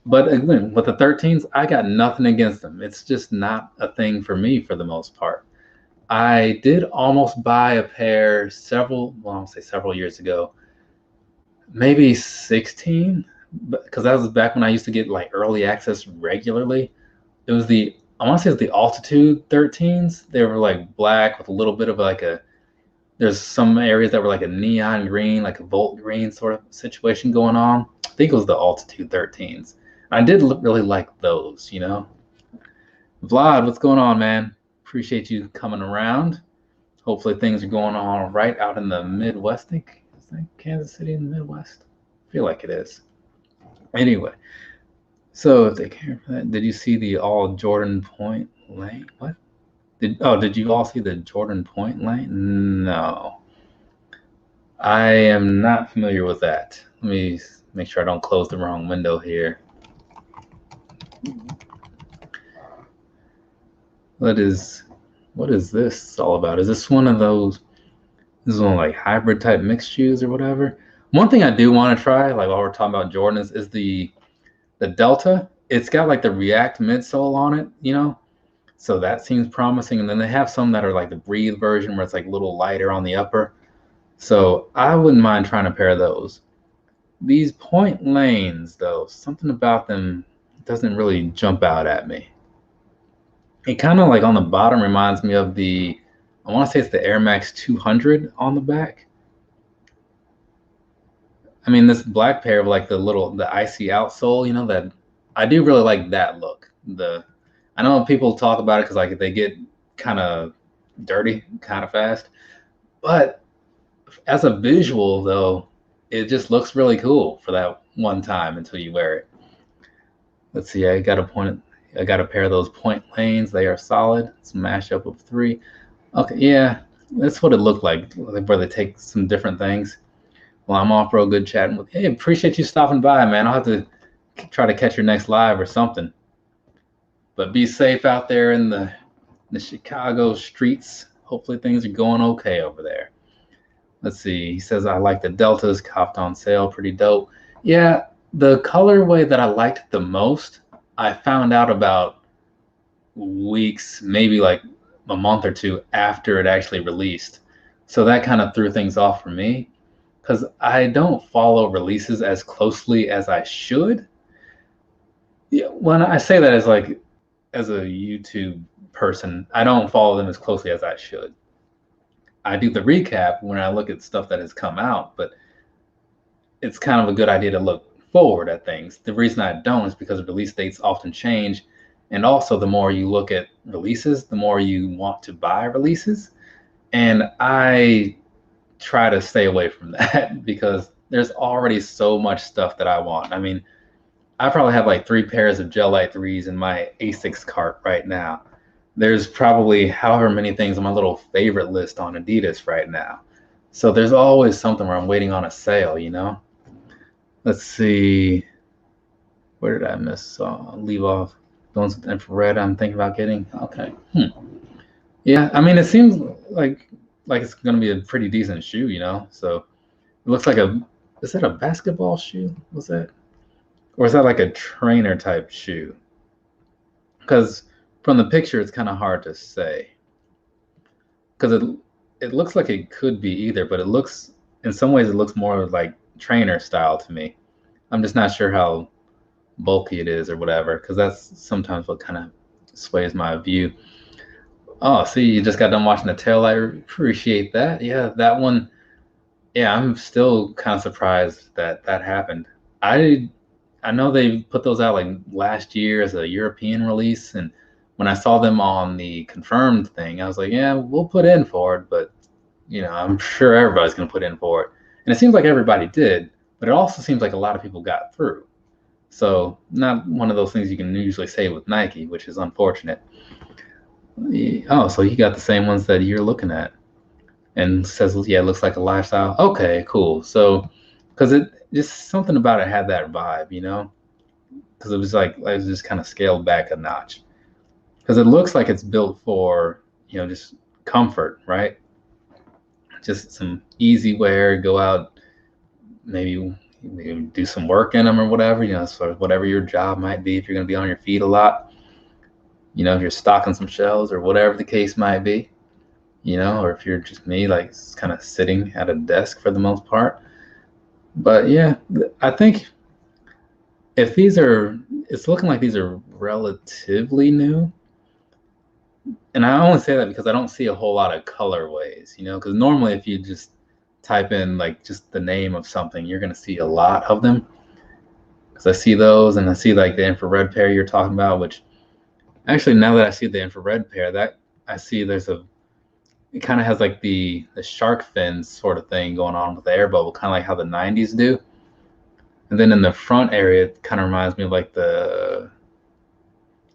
But again, with the 13s, I got nothing against them. It's just not a thing for me for the most part. I did almost buy a pair well, I won't say several years ago, maybe 16, because that was back when I used to get like early access regularly. It was I want to say it was the Altitude 13s. They were like black with a little bit of like there's some areas that were like a neon green, like a volt green sort of situation going on. I think it was the Altitude 13s. I did really like those, Vlad, what's going on, man? Appreciate you coming around. Hopefully things are going on right out in the Midwest. Is that Kansas City in the Midwest? I feel like it is. Anyway, so if they care for that, did you see the all Jordan Point lane? What? Did you all see the Jordan Point lane? No. I am not familiar with that. Let me make sure I don't close the wrong window here. What is this all about? Is this one of those, this is one like hybrid type mixed shoes or whatever? One thing I do want to try, like while we're talking about Jordans, is the Delta. It's got like the React midsole on it, so that seems promising. And then they have some that are like the Breathe version where it's like a little lighter on the upper. So I wouldn't mind trying a pair of those. These Point lanes, though, something about them doesn't really jump out at me. It kind of like on the bottom reminds me of I want to say it's the Air Max 200 on the back. I mean, this black pair of like the icy outsole, that I do really like that look. I know people talk about it because like they get kind of dirty kind of fast, but as a visual though, it just looks really cool for that one time until you wear it. Let's see, I got a pair of those Point lanes. They are solid. It's a mashup of 3. Okay, yeah, that's what it looked like where they take some different things. Well, I'm off real good chatting with you. Hey, appreciate you stopping by, man. I'll have to try to catch your next live or something. But be safe out there in the Chicago streets. Hopefully things are going okay over there. Let's see. He says, I like the Deltas, copped on sale. Pretty dope. Yeah, the colorway that I liked the most, I found out about weeks, maybe like a month or two after it actually released. So that kind of threw things off for me because I don't follow releases as closely as I should. Yeah, when I say that, it's like as a YouTube person, I don't follow them as closely as I should. I do the recap when I look at stuff that has come out, but it's kind of a good idea to look forward at things. The reason I don't is because release dates often change. And also, the more you look at releases, the more you want to buy releases. And I try to stay away from that because there's already so much stuff that I want. I mean, I probably have like 3 pairs of Gel Light 3s in my Asics cart right now. There's probably however many things on my little favorite list on Adidas right now. So there's always something where I'm waiting on a sale, you know? Let's see. Where did I miss? Leave off. Those with infrared I'm thinking about getting. Okay. Yeah, I mean, it seems like it's going to be a pretty decent shoe, you know? So it looks like is that a basketball shoe? Was that? Or is that like a trainer type shoe? Because from the picture, it's kind of hard to say. Because it looks like it could be either, but in some ways, it looks more like trainer style to me. I'm just not sure how bulky it is or whatever, because that's sometimes what kind of sways my view. Oh, see, you just got done watching the tail light. Appreciate that. Yeah, that one. Yeah, I'm still kind of surprised that happened. I know they put those out like last year as a European release, and when I saw them on the confirmed thing, I was like, yeah, we'll put in for it, but you know, I'm sure everybody's going to put in for it. And it seems like everybody did, but it also seems like a lot of people got through. So not one of those things you can usually say with Nike, which is unfortunate. Oh, so you got the same ones that you're looking at, and says, yeah, it looks like a lifestyle. Okay, cool. So, because it just something about it had that vibe, you know, because it was just kind of scaled back a notch. Because it looks like it's built for, you know, just comfort, right? Just some easy wear, go out, maybe do some work in them or whatever, you know, sort of whatever your job might be. If you're going to be on your feet a lot, you know, if you're stocking some shelves or whatever the case might be, you know, or if you're just me, like kind of sitting at a desk for the most part. But yeah, I think if it's looking like these are relatively new. And I only say that because I don't see a whole lot of colorways, you know, because normally if you just type in like just the name of something, you're going to see a lot of them. Because I see those, and I see like the infrared pair you're talking about, which actually now that I see the infrared pair, that I see it kind of has like the shark fins sort of thing going on with the air bubble, kind of like how the 90s do. And then in the front area, it kind of reminds me of like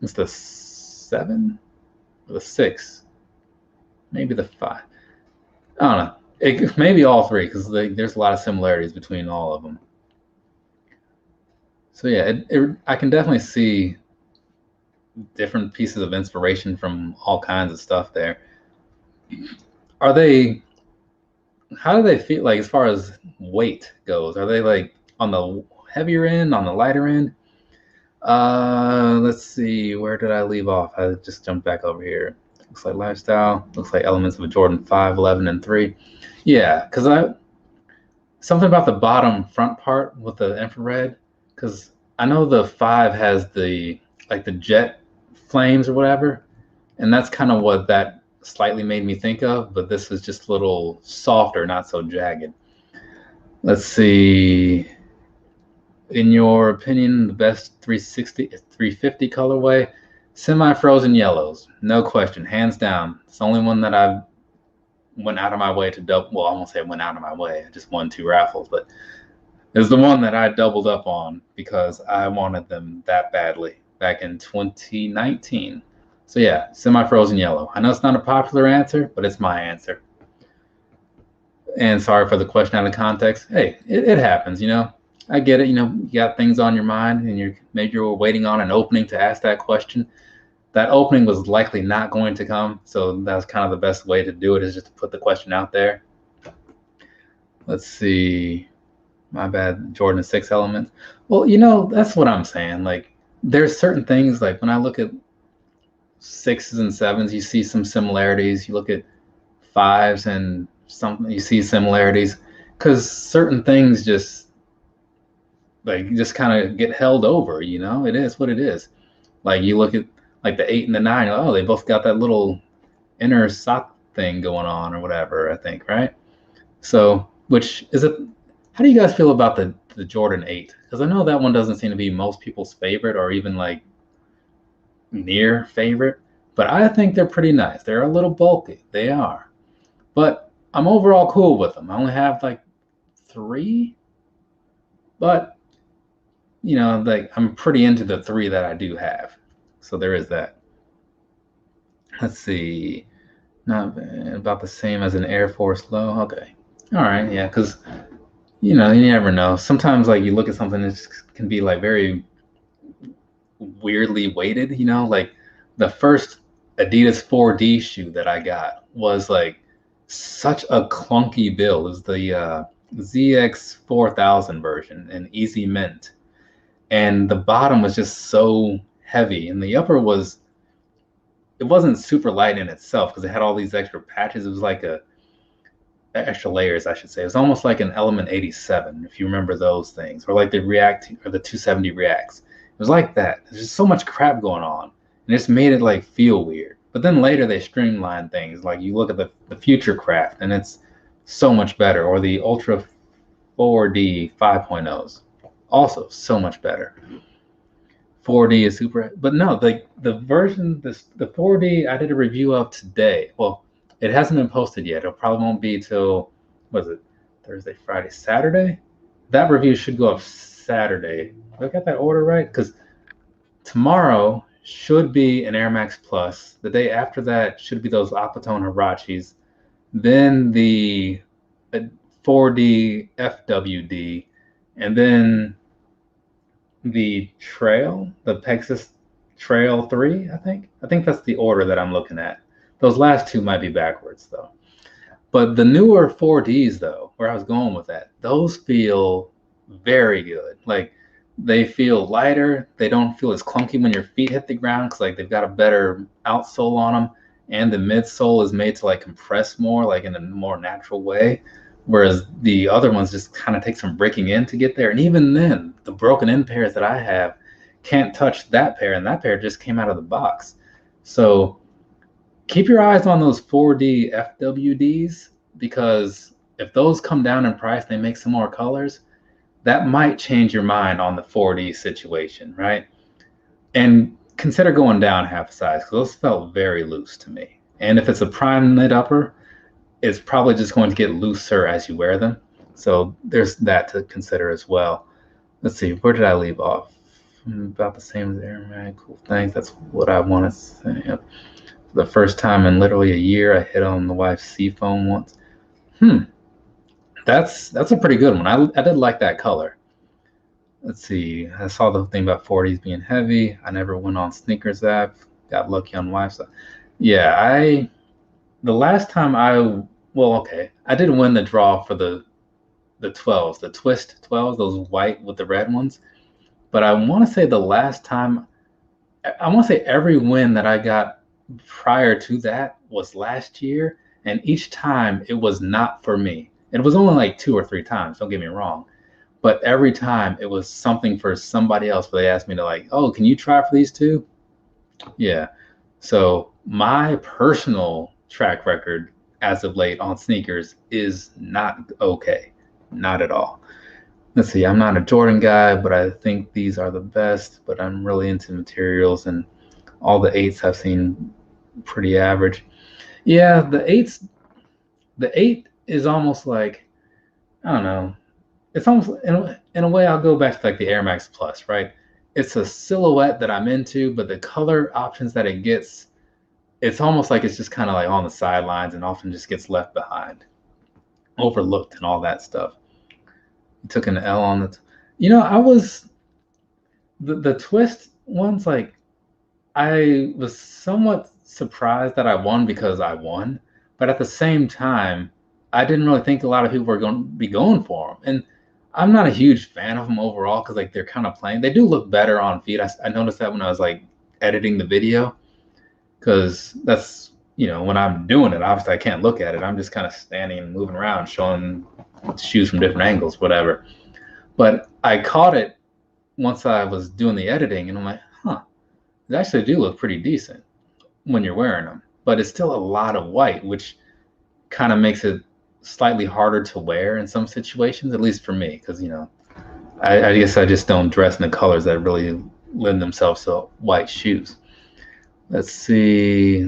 it's the 7 or the 6, maybe the 5. I don't know. It maybe all 3, because there's a lot of similarities between all of them. So yeah, I can definitely see different pieces of inspiration from all kinds of stuff there. How do they feel like as far as weight goes? Are they like on the heavier end, on the lighter end? Let's see, where did I leave off? I just jumped back over here. Looks like lifestyle, looks like elements of a Jordan 5, 11, and 3. Yeah, because something about the bottom front part with the infrared, because I know the 5 has the jet flames or whatever, and that's kind of what that slightly made me think of, but this is just a little softer, not so jagged. Let's see. In your opinion, the best 350 colorway? Semi-frozen yellows, no question, hands down. It's the only one that I went out of my way to double. Well, I won't say went out of my way. I just won 2 raffles, but it's the one that I doubled up on because I wanted them that badly back in 2019. So yeah, semi-frozen yellow. I know it's not a popular answer, but it's my answer. And sorry for the question out of context. Hey, it happens, you know. I get it. You know, you got things on your mind, and maybe you're waiting on an opening to ask that question. That opening was likely not going to come, so that's kind of the best way to do it, is just to put the question out there. Let's see. My bad, Jordan 6 elements. Well, you know, that's what I'm saying. Like, there's certain things, like when I look at 6s and 7s, you see some similarities. You look at 5s and something, you see similarities, because certain things just kind of get held over, you know. It is what it is. Like you look at like the 8 and the 9. Oh, they both got that little inner sock thing going on or whatever, I think, right? So, which is it? How do you guys feel about the Jordan 8? Because I know that one doesn't seem to be most people's favorite or even like near favorite, but I think they're pretty nice. They're a little bulky. They are. But I'm overall cool with them. I only have like 3, but you know, like I'm pretty into the 3 that I do have. So there is that. Let's see. Not about the same as an Air Force Low. Okay. All right. Yeah. Because, you know, you never know. Sometimes, like, you look at something that can be, like, very weirdly weighted, you know? Like, the first Adidas 4D shoe that I got was, like, such a clunky build. It was the ZX 4000 version in Easy Mint. And the bottom was just so heavy. And the upper was, it wasn't super light in itself because it had all these extra patches. It was like extra layers, I should say. It was almost like an Element 87, if you remember those things, or like the React or the 270 Reacts. It was like that. There's just so much crap going on, and it just made it like feel weird. But then later they streamlined things. Like you look at the Future Craft, and it's so much better, or the Ultra 4D 5.0s, also so much better. 4D is super, but no, the version, the 4D I did a review of today. Well, it hasn't been posted yet. It probably won't be till, was it Thursday, Friday, Saturday? That review should go up Saturday. Did I got that order right? Because tomorrow should be an Air Max Plus. The day after that should be those Aquatone Hirachis. Then the 4D FWD, and then the Trail, the Pegasus Trail 3, I think. I think that's the order that I'm looking at. Those last 2 might be backwards, though. But the newer 4Ds, though, where I was going with that, those feel very good. Like, they feel lighter. They don't feel as clunky when your feet hit the ground because, like, they've got a better outsole on them. And the midsole is made to, like, compress more, like, in a more natural way. Whereas the other ones just kind of take some breaking in to get there. And even then, the broken in pairs that I have can't touch that pair, and that pair just came out of the box. So keep your eyes on those 4D FWDs, because if those come down in price, they make some more colors, that might change your mind on the 4D situation, right? And consider going down half a size, because those felt very loose to me. And if it's a prime knit upper, it's probably just going to get looser as you wear them. So there's that to consider as well. Let's see, where did I leave off? About the same as Air Max. Cool, thanks. That's what I want to say. Yep. For the first time in literally a year, I hit on the wife's Seafoam once. That's a pretty good one. I did like that color. Let's see. I saw the thing about 40s being heavy. I never went on Sneakers app. Got lucky on wife's. Yeah, the last time I didn't win the draw for the 12s, the Twist 12s, those white with the red ones. But I want to say the last time, I want to say every win that I got prior to that was last year. And each time it was not for me. It was only like 2 or 3 times, don't get me wrong. But every time it was something for somebody else where they asked me to, like, oh, can you try for these too? Yeah. So my personal track record as of late on sneakers is not okay. Not at all. Let's see, I'm not a Jordan guy, but I think these are the best, but I'm really into materials, and all the 8s I've seen pretty average. Yeah, the 8 is almost like, I don't know, it's almost, in a way, I'll go back to like the Air Max Plus, right? It's a silhouette that I'm into, but the color options that it gets, it's almost like it's just kind of like on the sidelines and often just gets left behind, overlooked and all that stuff. You took an L on I was, the Twist ones, like, I was somewhat surprised that I won because I won, but at the same time, I didn't really think a lot of people were going to be going for them. And I'm not a huge fan of them overall because, like, they're kind of plain. They do look better on feet. I noticed that when I was, like, editing the video, because that's, when I'm doing it, obviously I can't look at it. I'm just kind of standing and moving around, showing shoes from different angles, whatever. But I caught it once I was doing the editing, and I'm like, they actually do look pretty decent when you're wearing them, but it's still a lot of white, which kind of makes it slightly harder to wear in some situations, at least for me, because I guess I just don't dress in the colors that really lend themselves to white shoes. Let's see.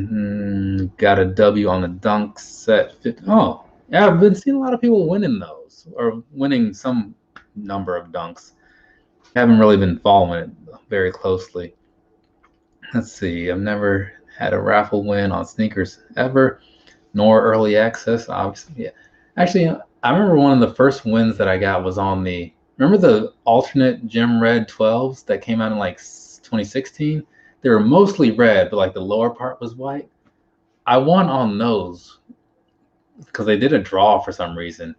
Got a W on the dunk set. Oh, yeah, I've been seeing a lot of people winning those or winning some number of dunks. I haven't really been following it very closely. Let's see. I've never had a raffle win on sneakers ever, nor early access. Obviously, yeah. Actually, I remember one of the first wins that I got was on the. Remember the alternate gem red 12s that came out in like 2016? They were mostly red, but like the lower part was white. I won on those because they did a draw for some reason,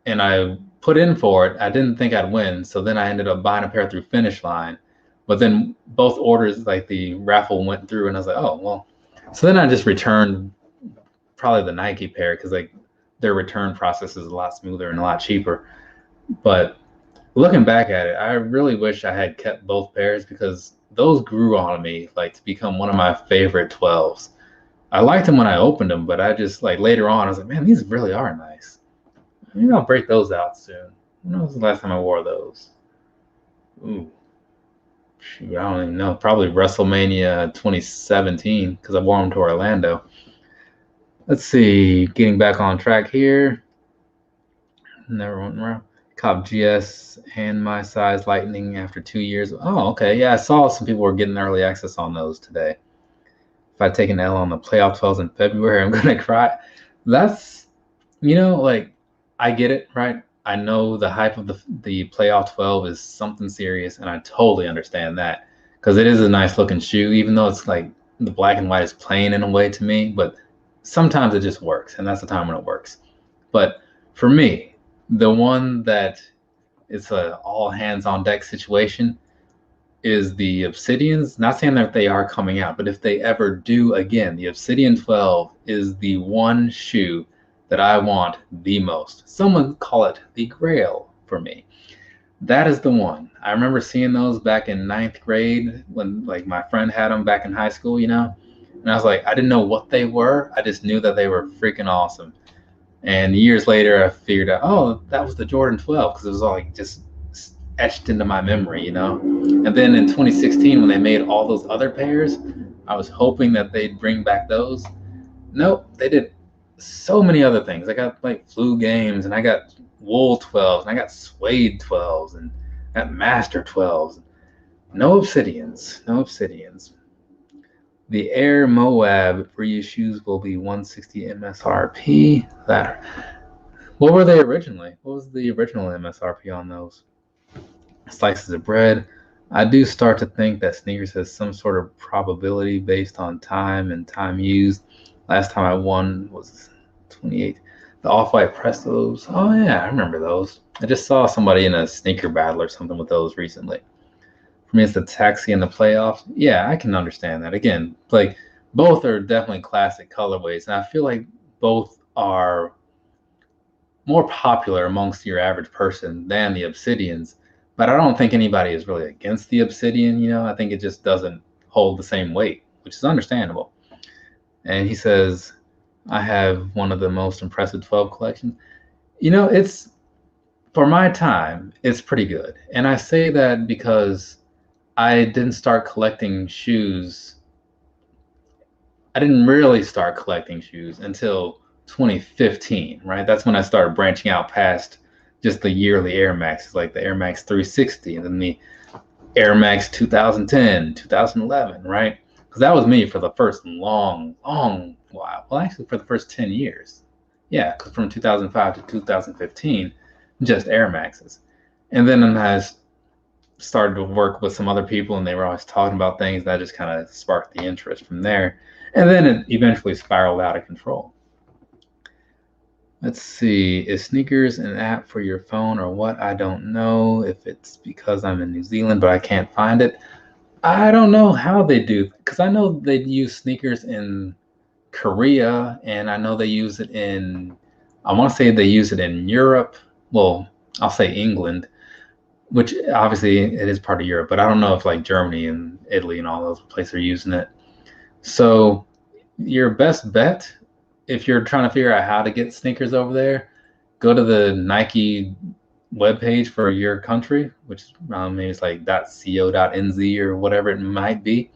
and I put in for it. I didn't think I'd win, so then I ended up buying a pair through Finish Line. But then both orders, like the raffle went through, and I was like, oh well. So then I just returned probably the Nike pair because like their return process is a lot smoother and a lot cheaper. But looking back at it, I really wish I had kept both pairs because those grew on me like to become one of my favorite 12s. I liked them when I opened them, but I just like later on I was like, man, these really are nice. Maybe I'll break those out soon. When was the last time I wore those? Ooh, shoot, I don't even know. Probably WrestleMania 2017 because I wore them to Orlando. Let's see. Getting back on track here. Never went around. Cop GS and my size Lightning after 2 years. Oh, okay. Yeah, I saw some people were getting early access on those today. If I take an L on the playoff 12s in February, I'm gonna cry. That's like I get it, right? I know the hype of the playoff 12 is something serious, and I totally understand that because it is a nice looking shoe, even though it's like the black and white is plain in a way to me, but sometimes it just works, and that's the time when it works. But for me, the one that it's a all hands on deck situation is the Obsidians. Not saying that they are coming out, but if they ever do again, the Obsidian 12 is the one shoe that I want the most. Someone call it the Grail for me. That is the one. I remember seeing those back in ninth grade when like my friend had them back in high school, and I was like, I didn't know what they were. I just knew that they were freaking awesome. And years later, I figured out, oh, that was the Jordan 12 because it was all like just etched into my memory. And then in 2016, when they made all those other pairs, I was hoping that they'd bring back those. Nope, they did so many other things. I got like flu games, and I got wool 12s, and I got suede 12s, and I got master 12s. No Obsidians, no Obsidians. The Air Moab reused shoes will be 160 MSRP. What were they originally? What was the original MSRP on those? Slices of bread. I do start to think that sneakers has some sort of probability based on time and time used. Last time I won was 28. The Off-White Prestos. Oh yeah, I remember those. I just saw somebody in a sneaker battle or something with those recently. For me, it's the Taxi and the Playoffs. Yeah, I can understand that. Again, like both are definitely classic colorways, and I feel like both are more popular amongst your average person than the Obsidians. But I don't think anybody is really against the Obsidian. I think it just doesn't hold the same weight, which is understandable. And he says, I have one of the most impressive 12 collections. It's for my time, it's pretty good. And I say that because I didn't start collecting shoes. I didn't really start collecting shoes until 2015, right? That's when I started branching out past just the yearly Air Maxes, like the Air Max 360 and then the Air Max 2010, 2011, right? Because that was me for the first long while. Well, actually, for the first 10 years. Yeah, because from 2005 to 2015, just Air Maxes. And then I started to work with some other people, and they were always talking about things that just kind of sparked the interest from there. And then it eventually spiraled out of control. Let's see, is sneakers an app for your phone or what? I don't know if it's because I'm in New Zealand, but I can't find it. I don't know how they do, because I know they use sneakers in Korea, and I know they use it I want to say they use it in Europe. Well, I'll say England. which obviously it is part of Europe, but I don't know if like Germany and Italy and all those places are using it. So your best bet, if you're trying to figure out how to get sneakers over there, go to the Nike webpage for your country, which maybe it's like .co.nz or whatever it might be,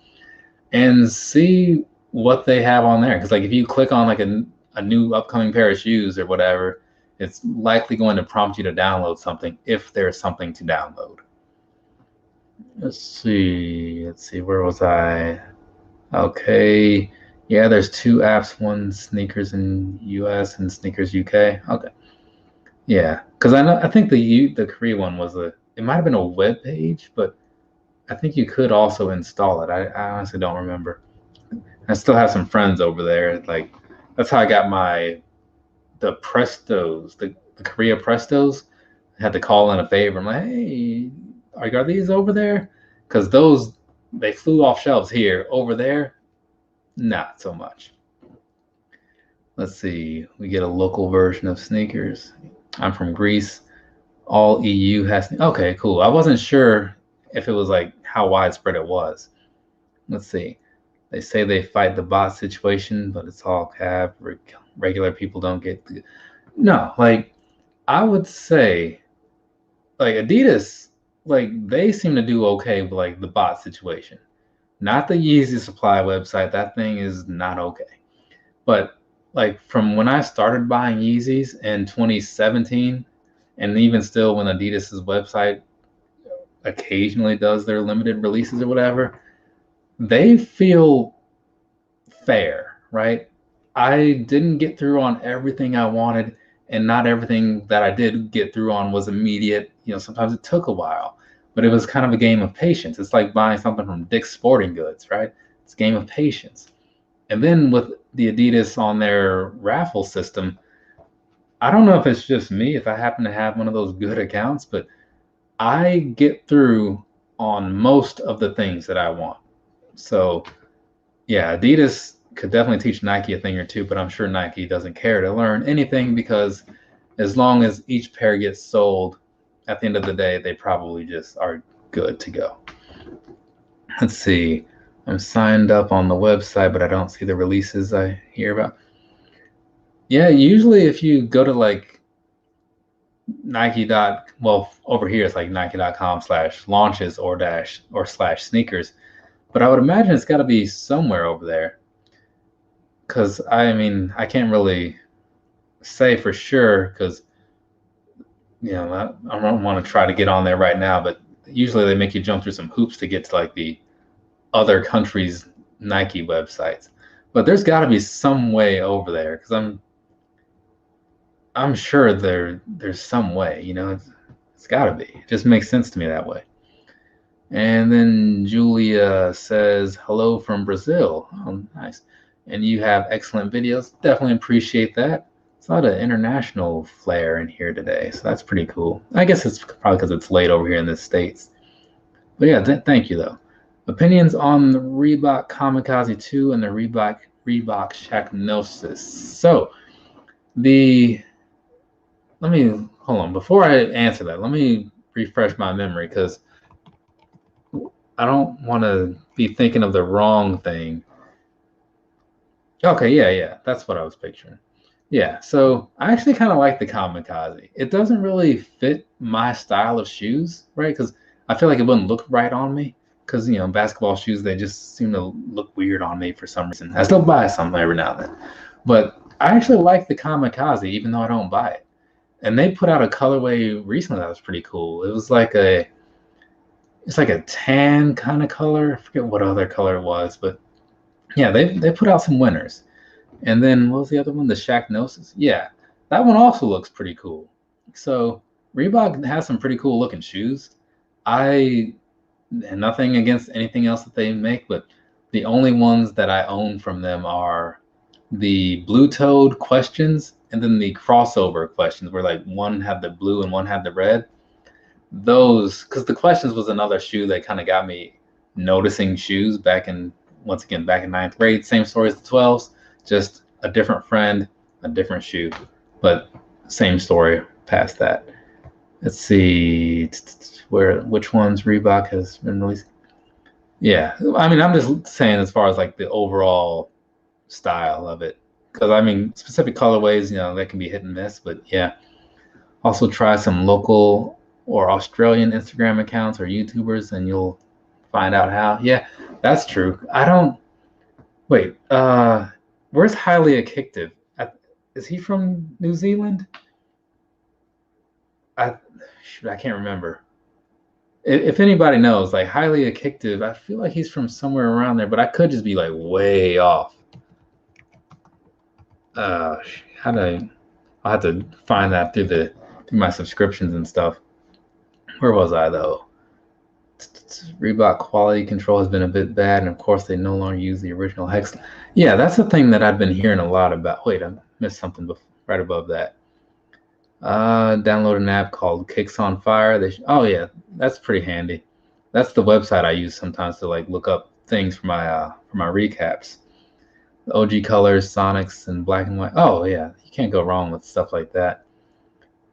and see what they have on there. Because like if you click on like a new upcoming pair of shoes or whatever, it's likely going to prompt you to download something if there's something to download. Let's see, where was I? Okay, yeah, there's two apps, one sneakers in US and sneakers UK. Okay, yeah, because I think the Korea one was it might have been a web page, but I think you could also install it. I honestly don't remember. I still have some friends over there. Like that's how I got the Prestos, the Korea Prestos. I had to call in a favor. I'm like, hey, are these over there? Because those they flew off shelves here. Over there, not so much. Let's see. We get a local version of sneakers. I'm from Greece. All EU has. Okay, cool. I wasn't sure if it was like how widespread it was. Let's see. They say they fight the bot situation, but it's all cap. Regular people don't get the. No, like I would say, like Adidas, like they seem to do okay with like the bot situation. Not the Yeezy Supply website. That thing is not okay. But like from when I started buying Yeezys in 2017, and even still when Adidas's website occasionally does their limited releases or whatever, they feel fair, right? I didn't get through on everything I wanted, and not everything that I did get through on was immediate. You know, sometimes it took a while, but it was kind of a game of patience. It's like buying something from Dick's Sporting Goods, right? It's a game of patience. And then with the Adidas on their raffle system, I don't know if it's just me, if I happen to have one of those good accounts, but I get through on most of the things that I want. So yeah, Adidas could definitely teach Nike a thing or two, but I'm sure Nike doesn't care to learn anything because as long as each pair gets sold, at the end of the day, they probably just are good to go. Let's see. I'm signed up on the website, but I don't see the releases I hear about. Yeah, usually if you go to like well, over here it's like nike.com/launches or/sneakers, but I would imagine it's got to be somewhere over there. Because I mean, I can't really say for sure because I don't want to try to get on there right now, but usually they make you jump through some hoops to get to like the other countries' Nike websites. But there's got to be some way over there because I'm sure there's some way. It's got to be. It just makes sense to me that way. And then Julia says, hello from Brazil. Oh, nice. And you have excellent videos. Definitely appreciate that. It's a lot of international flair in here today, so that's pretty cool. I guess it's probably because it's late over here in the States. But yeah, thank you, though. Opinions on the Reebok Kamikaze 2 and the Reebok Shaqnosis. So, let me, hold on. Before I answer that, let me refresh my memory because I don't want to be thinking of the wrong thing. Okay, yeah, that's what I was picturing. Yeah, so I actually kind of like the Kamikaze. It doesn't really fit my style of shoes, right? Because I feel like it wouldn't look right on me. Because, basketball shoes, they just seem to look weird on me for some reason. I still buy some every now and then. But I actually like the Kamikaze, even though I don't buy it. And they put out a colorway recently that was pretty cool. It was like it's like a tan kind of color. I forget what other color it was, but yeah, they put out some winners. And then what was the other one? The Shaqnosis. Yeah, that one also looks pretty cool. So Reebok has some pretty cool looking shoes. And nothing against anything else that they make, but the only ones that I own from them are the Blue Toed questions and then the crossover questions where like one had the blue and one had the red. Those, because the questions was another shoe that kind of got me noticing shoes back in ninth grade. Same story as the 12s, just a different friend, a different shoe, but same story past that. Let's see which ones Reebok has been released. Yeah, I mean, I'm just saying as far as like the overall style of it, because I mean, specific colorways, that can be hit and miss. But yeah, also try some local or Australian Instagram accounts or YouTubers, and you'll find out how. Yeah, that's true. I don't wait. Where's Highly Addictive? Is he from New Zealand? I can't remember. If anybody knows, like Highly Addictive, I feel like he's from somewhere around there, but I could just be like way off. How do I'll have to find that through my subscriptions and stuff. Where was I though? Reebok quality control has been a bit bad, and of course they no longer use the original hex. Yeah, that's the thing that I've been hearing a lot about. Wait, I missed something right above that. Download an app called Kicks on Fire. Oh yeah, that's pretty handy. That's the website I use sometimes to like look up things for my recaps. OG colors, Sonics, and black and white. Oh yeah, you can't go wrong with stuff like that.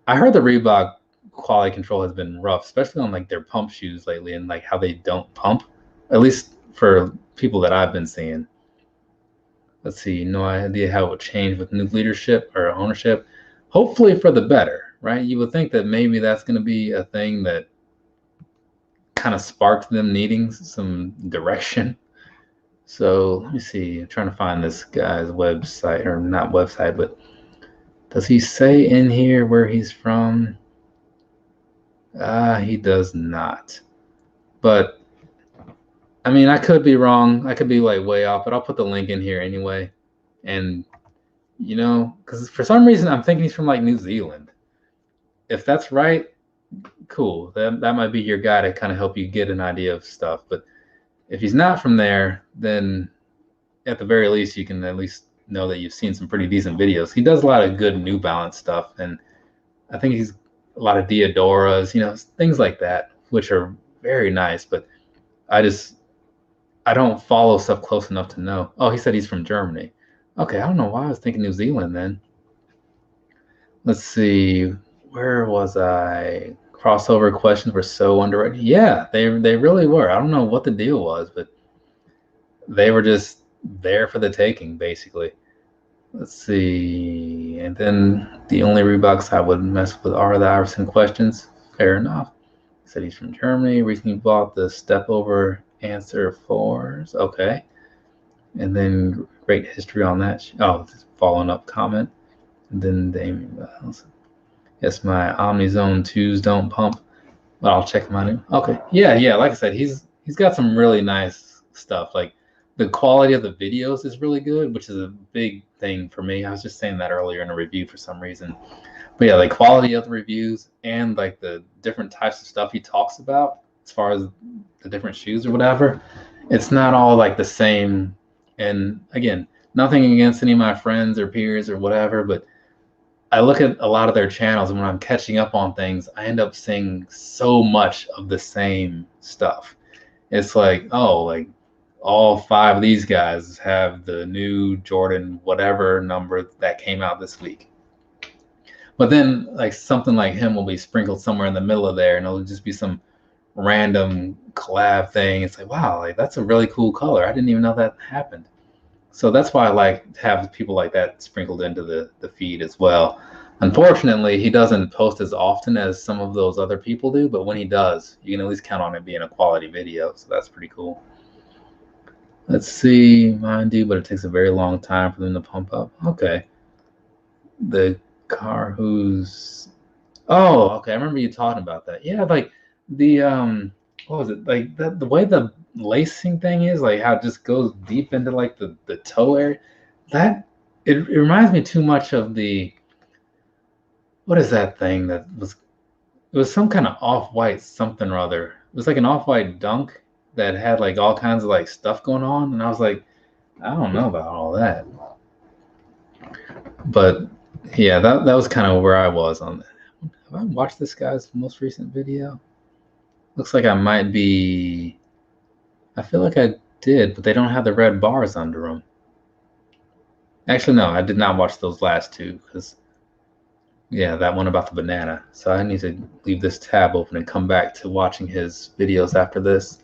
I heard the Reebok quality control has been rough, especially on like their pump shoes lately, and like how they don't pump, at least for people that I've been seeing. Let's see, no idea how it would change with new leadership or ownership. Hopefully for the better, right? You would think that maybe that's going to be a thing that kind of sparked them needing some direction. So let me see. I'm trying to find this guy's website, or not website, but does he say in here where he's from? He does not. But I mean, I could be wrong. I could be like way off, but I'll put the link in here anyway. And because for some reason I'm thinking he's from like New Zealand. If that's right, cool. That might be your guy to kind of help you get an idea of stuff. But if he's not from there, then at the very least, you can at least know that you've seen some pretty decent videos. He does a lot of good New Balance stuff, and I think he's a lot of Diodoras, things like that, which are very nice. But I don't follow stuff close enough to know. Oh, he said he's from Germany. Okay, I don't know why I was thinking New Zealand then. Let's see, where was I? Crossover questions were so underrated. Yeah, they really were. I don't know what the deal was, but they were just there for the taking, basically. Let's see. And then the only Reeboks I would mess with are the Iverson questions. Fair enough. He said he's from Germany. Recently bought the Step Over Answer 4s. Okay. And then great history on that. Oh, following up comment. And then Damien. Yes, my OmniZone 2s don't pump, but I'll check them out. Okay. Yeah. Like I said, he's got some really nice stuff. Like the quality of the videos is really good, which is a big thing for me. I was just saying that earlier in a review for some reason. But yeah, the quality of the reviews and like the different types of stuff he talks about as far as the different shoes or whatever, it's not all like the same. And again, nothing against any of my friends or peers or whatever, but I look at a lot of their channels, and when I'm catching up on things, I end up seeing so much of the same stuff. It's like, oh, like all 5 of these guys have the new Jordan whatever number that came out this week. But then like something like him will be sprinkled somewhere in the middle of there, and it'll just be some random collab thing. It's like, wow, like that's a really cool color. I didn't even know that happened. So that's why I like to have people like that sprinkled into the feed as well. Unfortunately, he doesn't post as often as some of those other people do, but when he does, you can at least count on it being a quality video. So that's pretty cool. Let's see, mine do, but it takes a very long time for them to pump up. Okay. The car who's... Oh, okay. I remember you talking about that. Yeah, like the what was it, like the way the lacing thing is, like how it just goes deep into like the toe area, that it reminds me too much of the, what is that thing that was, it was some kind of off-white something or other. It was like an off-white dunk that had like all kinds of like stuff going on, and I was like, I don't know about all that. But yeah, that was kind of where I was on that. Have I watched this guy's most recent video? Looks like I might be... I feel like I did, but they don't have the red bars under them. Actually, no, I did not watch those last 2 because Yeah, that one about the banana. So I need to leave this tab open and come back to watching his videos after this.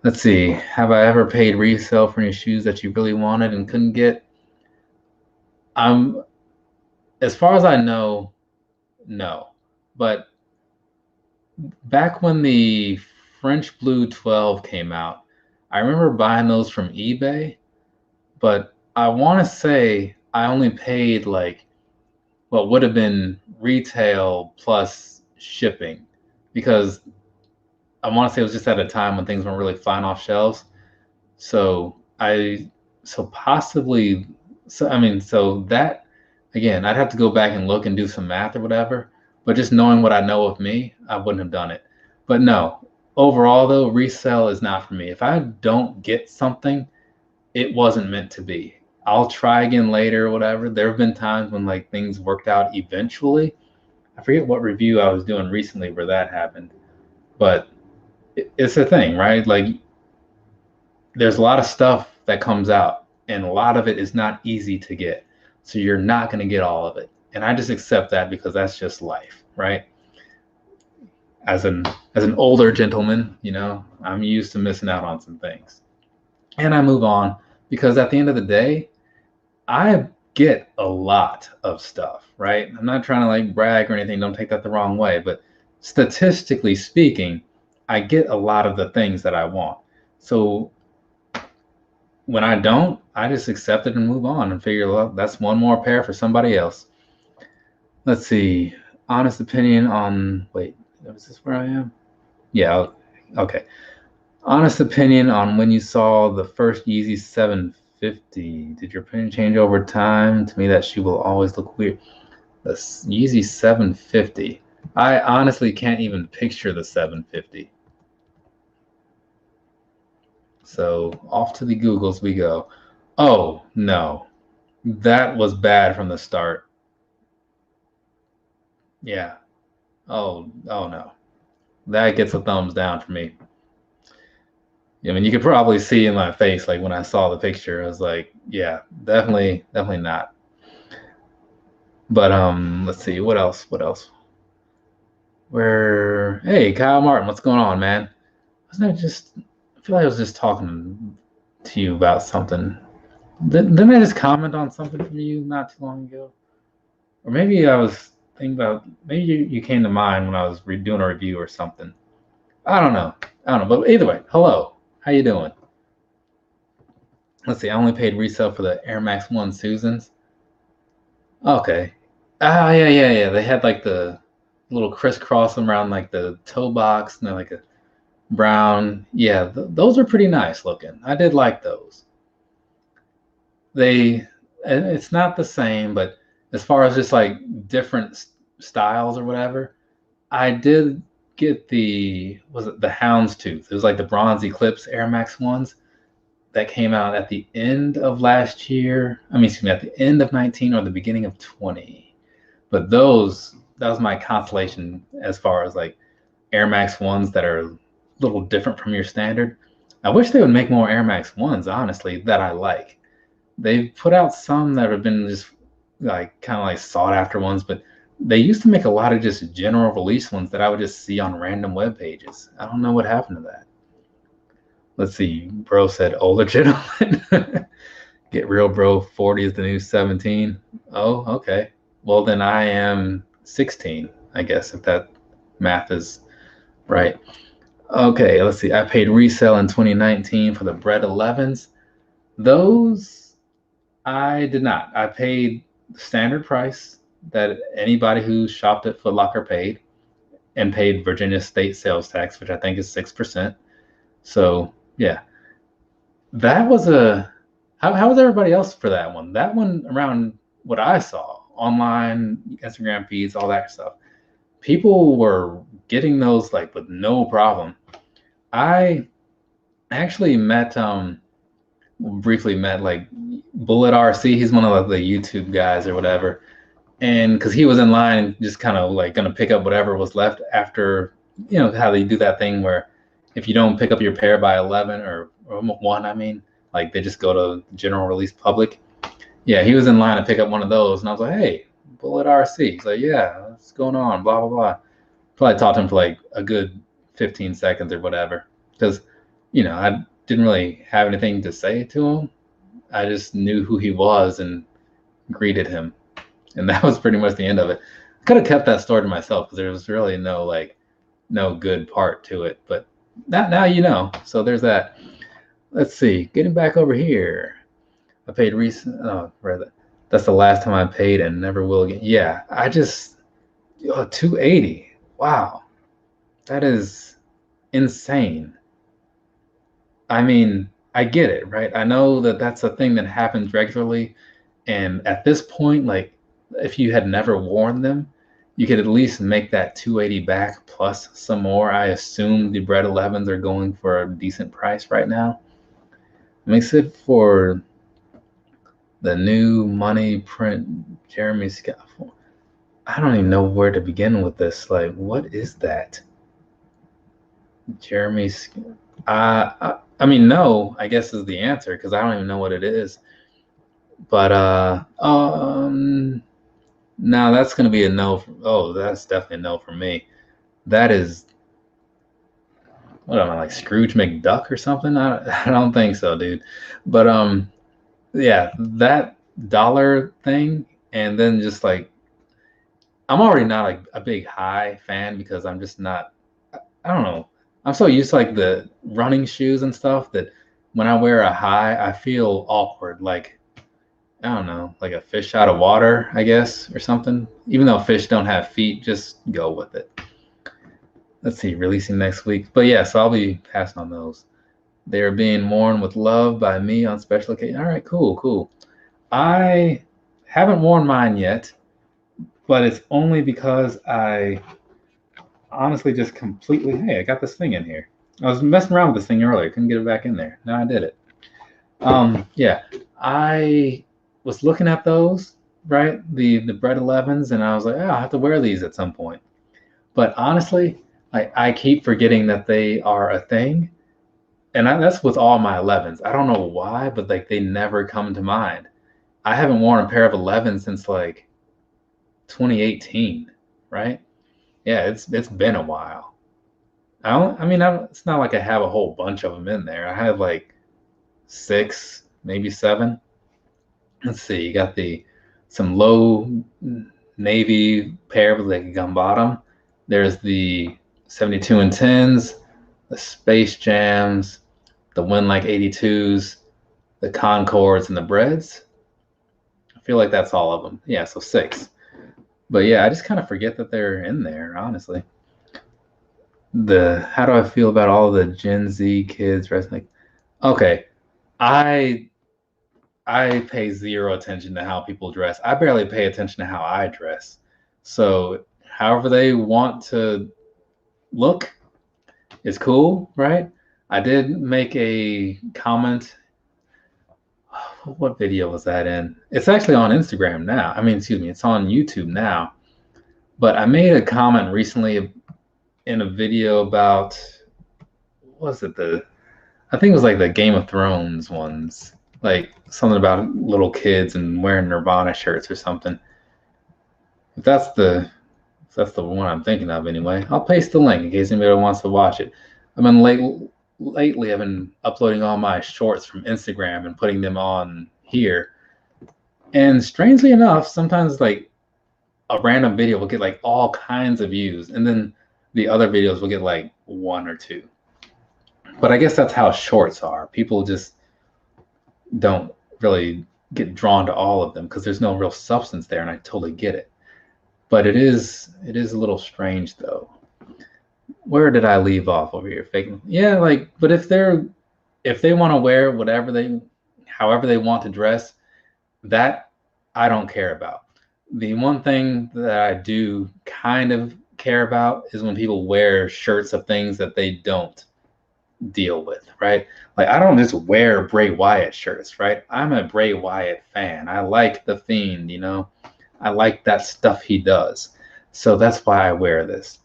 Let's see. Have I ever paid resale for any shoes that you really wanted and couldn't get? As far as I know, no. But back when the French Blue 12 came out, I remember buying those from eBay, but I want to say I only paid like what would have been retail plus shipping, because I want to say it was just at a time when things weren't really flying off shelves. So possibly, so that, again, I'd have to go back and look and do some math or whatever. But just knowing what I know of me, I wouldn't have done it. But no, overall though, resale is not for me. If I don't get something, it wasn't meant to be. I'll try again later or whatever. There have been times when like things worked out eventually. I forget what review I was doing recently where that happened, but it's a thing, right? Like there's a lot of stuff that comes out and a lot of it is not easy to get. So you're not going to get all of it. And I just accept that because that's just life, right? As an older gentleman, I'm used to missing out on some things. And I move on because at the end of the day, I get a lot of stuff, right? I'm not trying to like brag or anything. Don't take that the wrong way. But statistically speaking, I get a lot of the things that I want. So when I don't, I just accept it and move on and figure, well, that's one more pair for somebody else. Let's see. Honest opinion on, wait, is this where I am? Yeah, okay. Honest opinion on when you saw the first Yeezy 750. Did your opinion change over time? To me, that shoe will always look weird. The Yeezy 750. I honestly can't even picture the 750. So off to the Googles we go. Oh, no. That was bad from the start. Yeah. Oh no. That gets a thumbs down for me. I mean, you could probably see in my face, like when I saw the picture, I was like, yeah, definitely not. But let's see, what else? Hey, Kyle Martin, what's going on, man? Wasn't I feel like I was just talking to you about something. Didn't I just comment on something from you not too long ago? Or maybe I was thinking about, maybe you came to mind when I was doing a review or something. I don't know, but either way, hello. How you doing? Let's see, I only paid resale for the Air Max 1 Susans. Okay. Ah, yeah. They had like the little crisscross around like the toe box and then like a brown. Yeah, those are pretty nice looking. I did like those. It's not the same, but as far as just like different styles or whatever, I did get the Houndstooth. It was like the Bronze Eclipse Air Max ones that came out at the end of last year. I mean, excuse me, at the end of 19 or the beginning of 20. But that was my consolation as far as like Air Max ones that are a little different from your standard. I wish they would make more Air Max ones, honestly, that I like. They've put out some that have been just like kind of like sought after ones, but they used to make a lot of just general release ones that I would just see on random web pages. I don't know what happened to that. Let's see. Bro said older gentleman. Get real, bro. 40 is the new 17. Oh, okay. Well, then I am 16, I guess, if that math is right. Okay, let's see. I paid resale in 2019 for the Bread 11s. Those I did not. I paid the standard price that anybody who shopped at Foot Locker paid, and paid Virginia state sales tax, which I think is 6%. So yeah, that was how was everybody else for that one? That one, around what I saw online, Instagram feeds, all that stuff, people were getting those like with no problem. I actually briefly met like Bullet RC. He's one of the YouTube guys or whatever. And because he was in line, just kind of like going to pick up whatever was left after, how they do that thing where if you don't pick up your pair by 11 or 1, like they just go to general release public. Yeah, he was in line to pick up one of those. And I was like, hey, Bullet RC. He's like, yeah, what's going on? Blah, blah, blah. Probably talked to him for like a good 15 seconds or whatever. Because, I didn't really have anything to say to him. I just knew who he was and greeted him. And that was pretty much the end of it. I could have kept that story to myself because there was really no good part to it. But now you know. So there's that. Let's see. Getting back over here. I paid that's the last time I paid and never will again. Yeah, I just $280. Wow. That is insane. I mean, I get it, right? I know that that's a thing that happens regularly. And at this point, like, if you had never worn them, you could at least make that 280 back plus some more. I assume the Bread 11s are going for a decent price right now. Makes it for the new money print Jeremy Scott. I don't even know where to begin with this. Like, what is that? Jeremy. I mean, no, I guess is the answer because I don't even know what it is. But no, that's gonna be a no. Oh, that's definitely a no for me. That is, what am I, like Scrooge McDuck or something? I don't think so, dude. But yeah, that dollar thing, and then just like, I'm already not like a big high fan because I'm just not. I don't know. I'm so used to like the running shoes and stuff that when I wear a high, I feel awkward. Like, I don't know, like a fish out of water, I guess, or something. Even though fish don't have feet, just go with it. Let's see, releasing next week. But yeah, so I'll be passing on those. They are being worn with love by me on special occasion. All right, cool. I haven't worn mine yet, but it's only because I honestly just completely, hey, I got this thing in here. I was messing around with this thing earlier, couldn't get it back in there. Now I did it. Yeah, I was looking at those, right? The Bread 11s, and I was like, oh, I'll have to wear these at some point. But honestly, I keep forgetting that they are a thing. And that's with all my 11s. I don't know why, but like they never come to mind. I haven't worn a pair of 11s since like 2018, right? Yeah, it's been a while. It's not like I have a whole bunch of them in there. I have like 6, maybe 7. Let's see, you got some low navy pair with like a gum bottom. There's the 72 and 10s, the Space Jams, the Win Like 82s, the Concords, and the Breads. I feel like that's all of them. Yeah, so 6. But yeah, I just kind of forget that they're in there, honestly. How do I feel about all the Gen Z kids dressing like? Okay, I pay zero attention to how people dress. I barely pay attention to how I dress. So however they want to look is cool, right? I did make a comment. What video was that in? It's actually on Instagram now. It's on YouTube now. But I made a comment recently in a video about, what was it? I think it was like the Game of Thrones ones. Like something about little kids and wearing Nirvana shirts or something. If that's the one I'm thinking of anyway, I'll paste the link in case anybody wants to watch it. Lately I've been uploading all my shorts from Instagram and putting them on here. And strangely enough, sometimes like a random video will get like all kinds of views, and then the other videos will get like 1 or 2. But I guess that's how shorts are. People just don't really get drawn to all of them because there's no real substance there, and I totally get it. But it is a little strange though. Where did I leave off over here? Faking? Yeah, like, but if they want to wear however they want to dress, that I don't care about. The one thing that I do kind of care about is when people wear shirts of things that they don't deal with, right? Like, I don't just wear Bray Wyatt shirts, right? I'm a Bray Wyatt fan. I like The Fiend, I like that stuff he does. So that's why I wear this.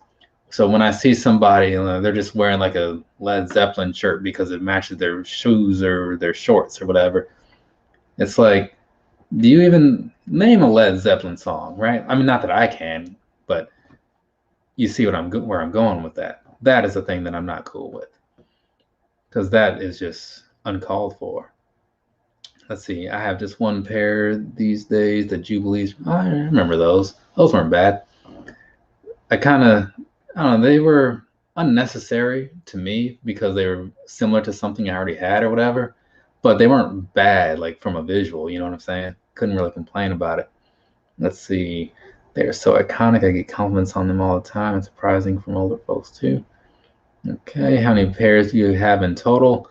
So when I see somebody, they're just wearing like a Led Zeppelin shirt because it matches their shoes or their shorts or whatever, it's like, Do you even name a Led Zeppelin song, right? I mean, not that I can, but you see where I'm going with that. That is the thing that I'm not cool with, because that is just uncalled for. Let's see. I have just one pair these days. The Jubilees. Oh, I remember those. Those weren't bad. I don't know. They were unnecessary to me because they were similar to something I already had or whatever. But they weren't bad, like from a visual. You know what I'm saying? Couldn't really complain about it. Let's see. They're so iconic. I get compliments on them all the time. It's surprising from older folks too. Okay, how many pairs do you have in total?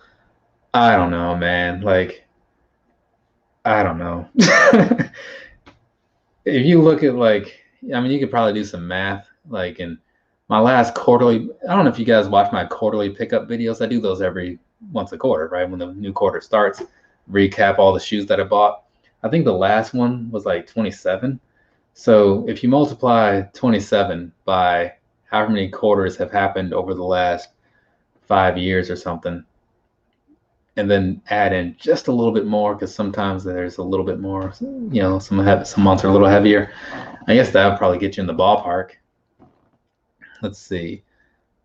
I don't know, man. Like, I don't know. If you look at like, I mean, you could probably do some math. Like in my last quarterly, I don't know if you guys watch my quarterly pickup videos. I do those every once a quarter, right? When the new quarter starts, recap all the shoes that I bought. I think the last one was like 27. So if you multiply 27 by however many quarters have happened over the last 5 years or something, and then add in just a little bit more because sometimes there's a little bit more, some months are a little heavier. I guess that would probably get you in the ballpark. Let's see.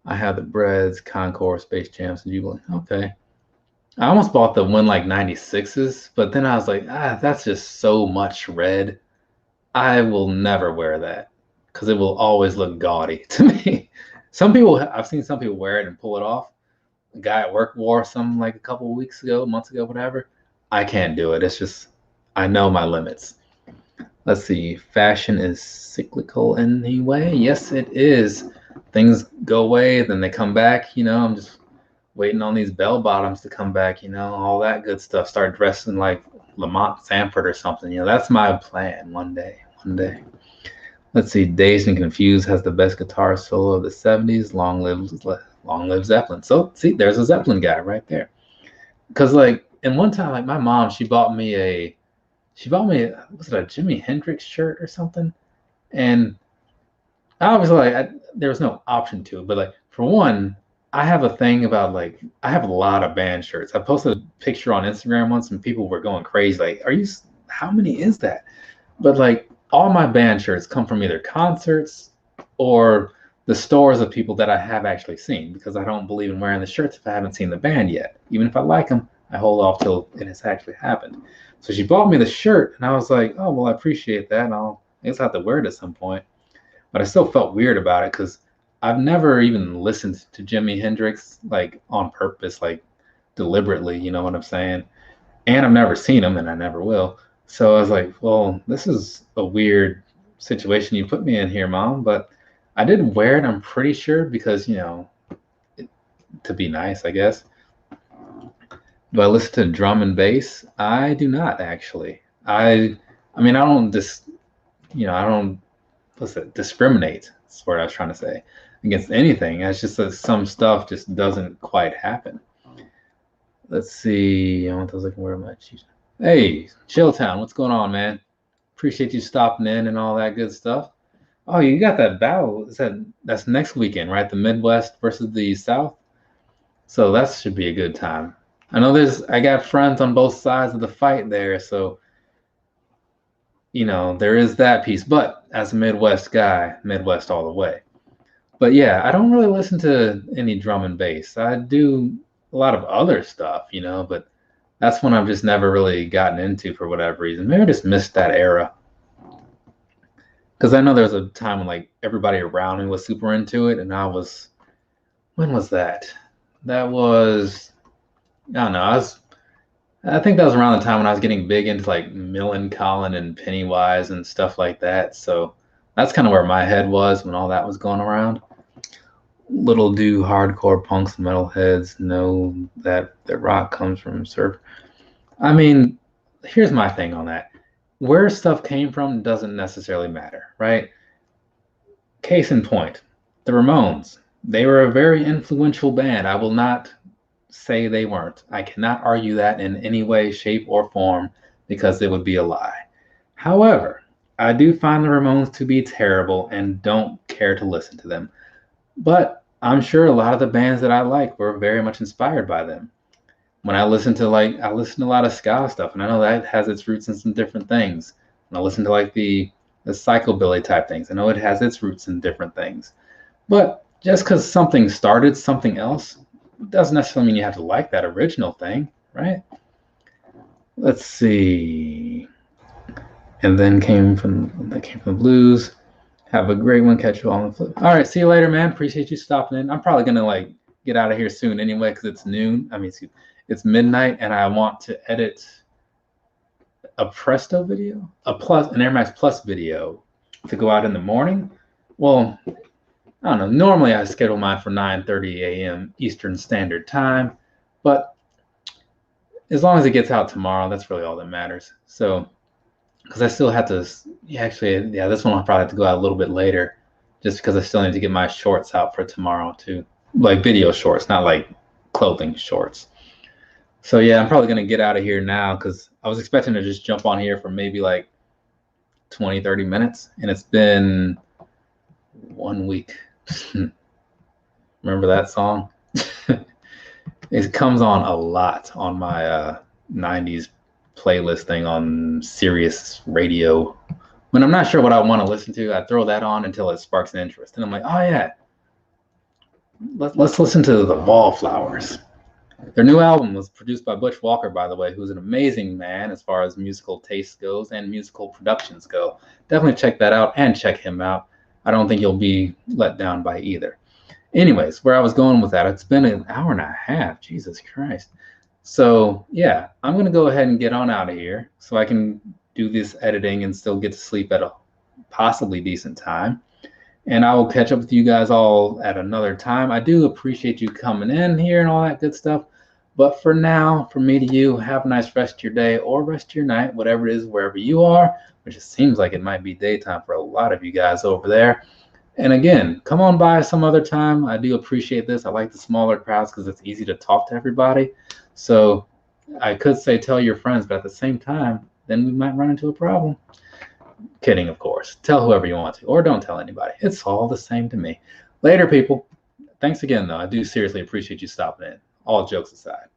I have the Breads, Concord, Space Jams, and Jubilee. Okay. I almost bought the Win Like 96s, but then I was like, that's just so much red. I will never wear that because it will always look gaudy to me. I've seen some people wear it and pull it off. A guy at work wore some like a couple of months ago, whatever. I can't do it. It's just, I know my limits. Let's see. Fashion is cyclical anyway. Yes, it is. Things go away, then they come back. I'm just waiting on these bell bottoms to come back, all that good stuff. Start dressing like Lamont Sanford or something. That's my plan one day. Let's see. Dazed and Confused has the best guitar solo of the 70s. Long live Zeppelin. So see, there's a Zeppelin guy right there. Because like, and one time, like my mom, she bought me was it a Jimi Hendrix shirt or something? And I was like, there was no option to it. But like, for one, I have a thing about like, I have a lot of band shirts. I posted a picture on Instagram once and people were going crazy. Like, how many is that? But like, all my band shirts come from either concerts or the stores of people that I have actually seen, because I don't believe in wearing the shirts if I haven't seen the band yet. Even if I like them, I hold off till it has actually happened. So she bought me the shirt, and I was like, oh, well, I appreciate that, and I guess I'll have to wear it at some point. But I still felt weird about it because I've never even listened to Jimi Hendrix, like, on purpose, like, deliberately, you know what I'm saying? And I've never seen him, and I never will. So I was like, well, this is a weird situation you put me in here, Mom, but I did wear it, I'm pretty sure, because, to be nice, I guess. Do I listen to drum and bass? I do not, actually. I mean, I don't discriminate. That's what I was trying to say, against anything. It's just that some stuff just doesn't quite happen. Let's see. I want those looking where my shoes. Hey, Chilltown, what's going on, man? Appreciate you stopping in and all that good stuff. Oh, you got that battle. That's next weekend, right? The Midwest versus the South. So that should be a good time. I know I got friends on both sides of the fight there, so there is that piece. But as a Midwest guy, Midwest all the way. But yeah, I don't really listen to any drum and bass. I do a lot of other stuff, but that's one I've just never really gotten into for whatever reason. Maybe I just missed that era. Because I know there was a time when like everybody around me was super into it, and when was that? That was, I don't know, I think that was around the time when I was getting big into like Millencolin and Pennywise and stuff like that. So that's kind of where my head was when all that was going around. Little do hardcore punks and metalheads know that rock comes from surf. I mean, here's my thing on that. Where stuff came from doesn't necessarily matter, right? Case in point, the Ramones. They were a very influential band. I will not say they weren't. I cannot argue that in any way, shape, or form because it would be a lie. However, I do find the Ramones to be terrible and don't care to listen to them. But I'm sure a lot of the bands that I like were very much inspired by them. When I listen to I listen to a lot of ska stuff, and I know that has its roots in some different things. When I listen to like the psychobilly type things, I know it has its roots in different things. But just because something started something else doesn't necessarily mean you have to like that original thing, right? Let's see. And then came from the blues. Have a great one. Catch you all on the flip. All right, see you later, man. Appreciate you stopping in. I'm probably gonna like get out of here soon anyway because it's noon. I mean, it's midnight, and I want to edit a Presto video, an Air Max Plus video to go out in the morning. Well, I don't know. Normally I schedule mine for 9:30 a.m. Eastern Standard Time, but as long as it gets out tomorrow, that's really all that matters. So, because I still have to, this one I'll probably have to go out a little bit later, just because I still need to get my shorts out for tomorrow too, like video shorts, not like clothing shorts. So yeah, I'm probably gonna get out of here now because I was expecting to just jump on here for maybe like 20-30 minutes, and it's been 1 week. Remember that song? It comes on a lot on my 90s playlist thing on Sirius radio. When I'm not sure what I want to listen to, I throw that on until it sparks an interest. And I'm like, oh yeah, let's listen to the Wallflowers. Their new album was produced by Butch Walker, by the way, who's an amazing man as far as musical taste goes and musical productions go. Definitely check that out and check him out. I don't think you'll be let down by either. Anyways, where I was going with that, it's been an hour and a half. Jesus Christ. So yeah, I'm going to go ahead and get on out of here so I can do this editing and still get to sleep at a possibly decent time. And I will catch up with you guys all at another time. I do appreciate you coming in here and all that good stuff. But for now, from me to you, have a nice rest of your day or rest of your night, whatever it is, wherever you are, which it seems like it might be daytime for a lot of you guys over there. And again, come on by some other time. I do appreciate this. I like the smaller crowds because it's easy to talk to everybody. So I could say tell your friends, but at the same time, then we might run into a problem. Kidding, of course. Tell whoever you want to, or don't tell anybody. It's all the same to me. Later, people. Thanks again, though. I do seriously appreciate you stopping in. All jokes aside.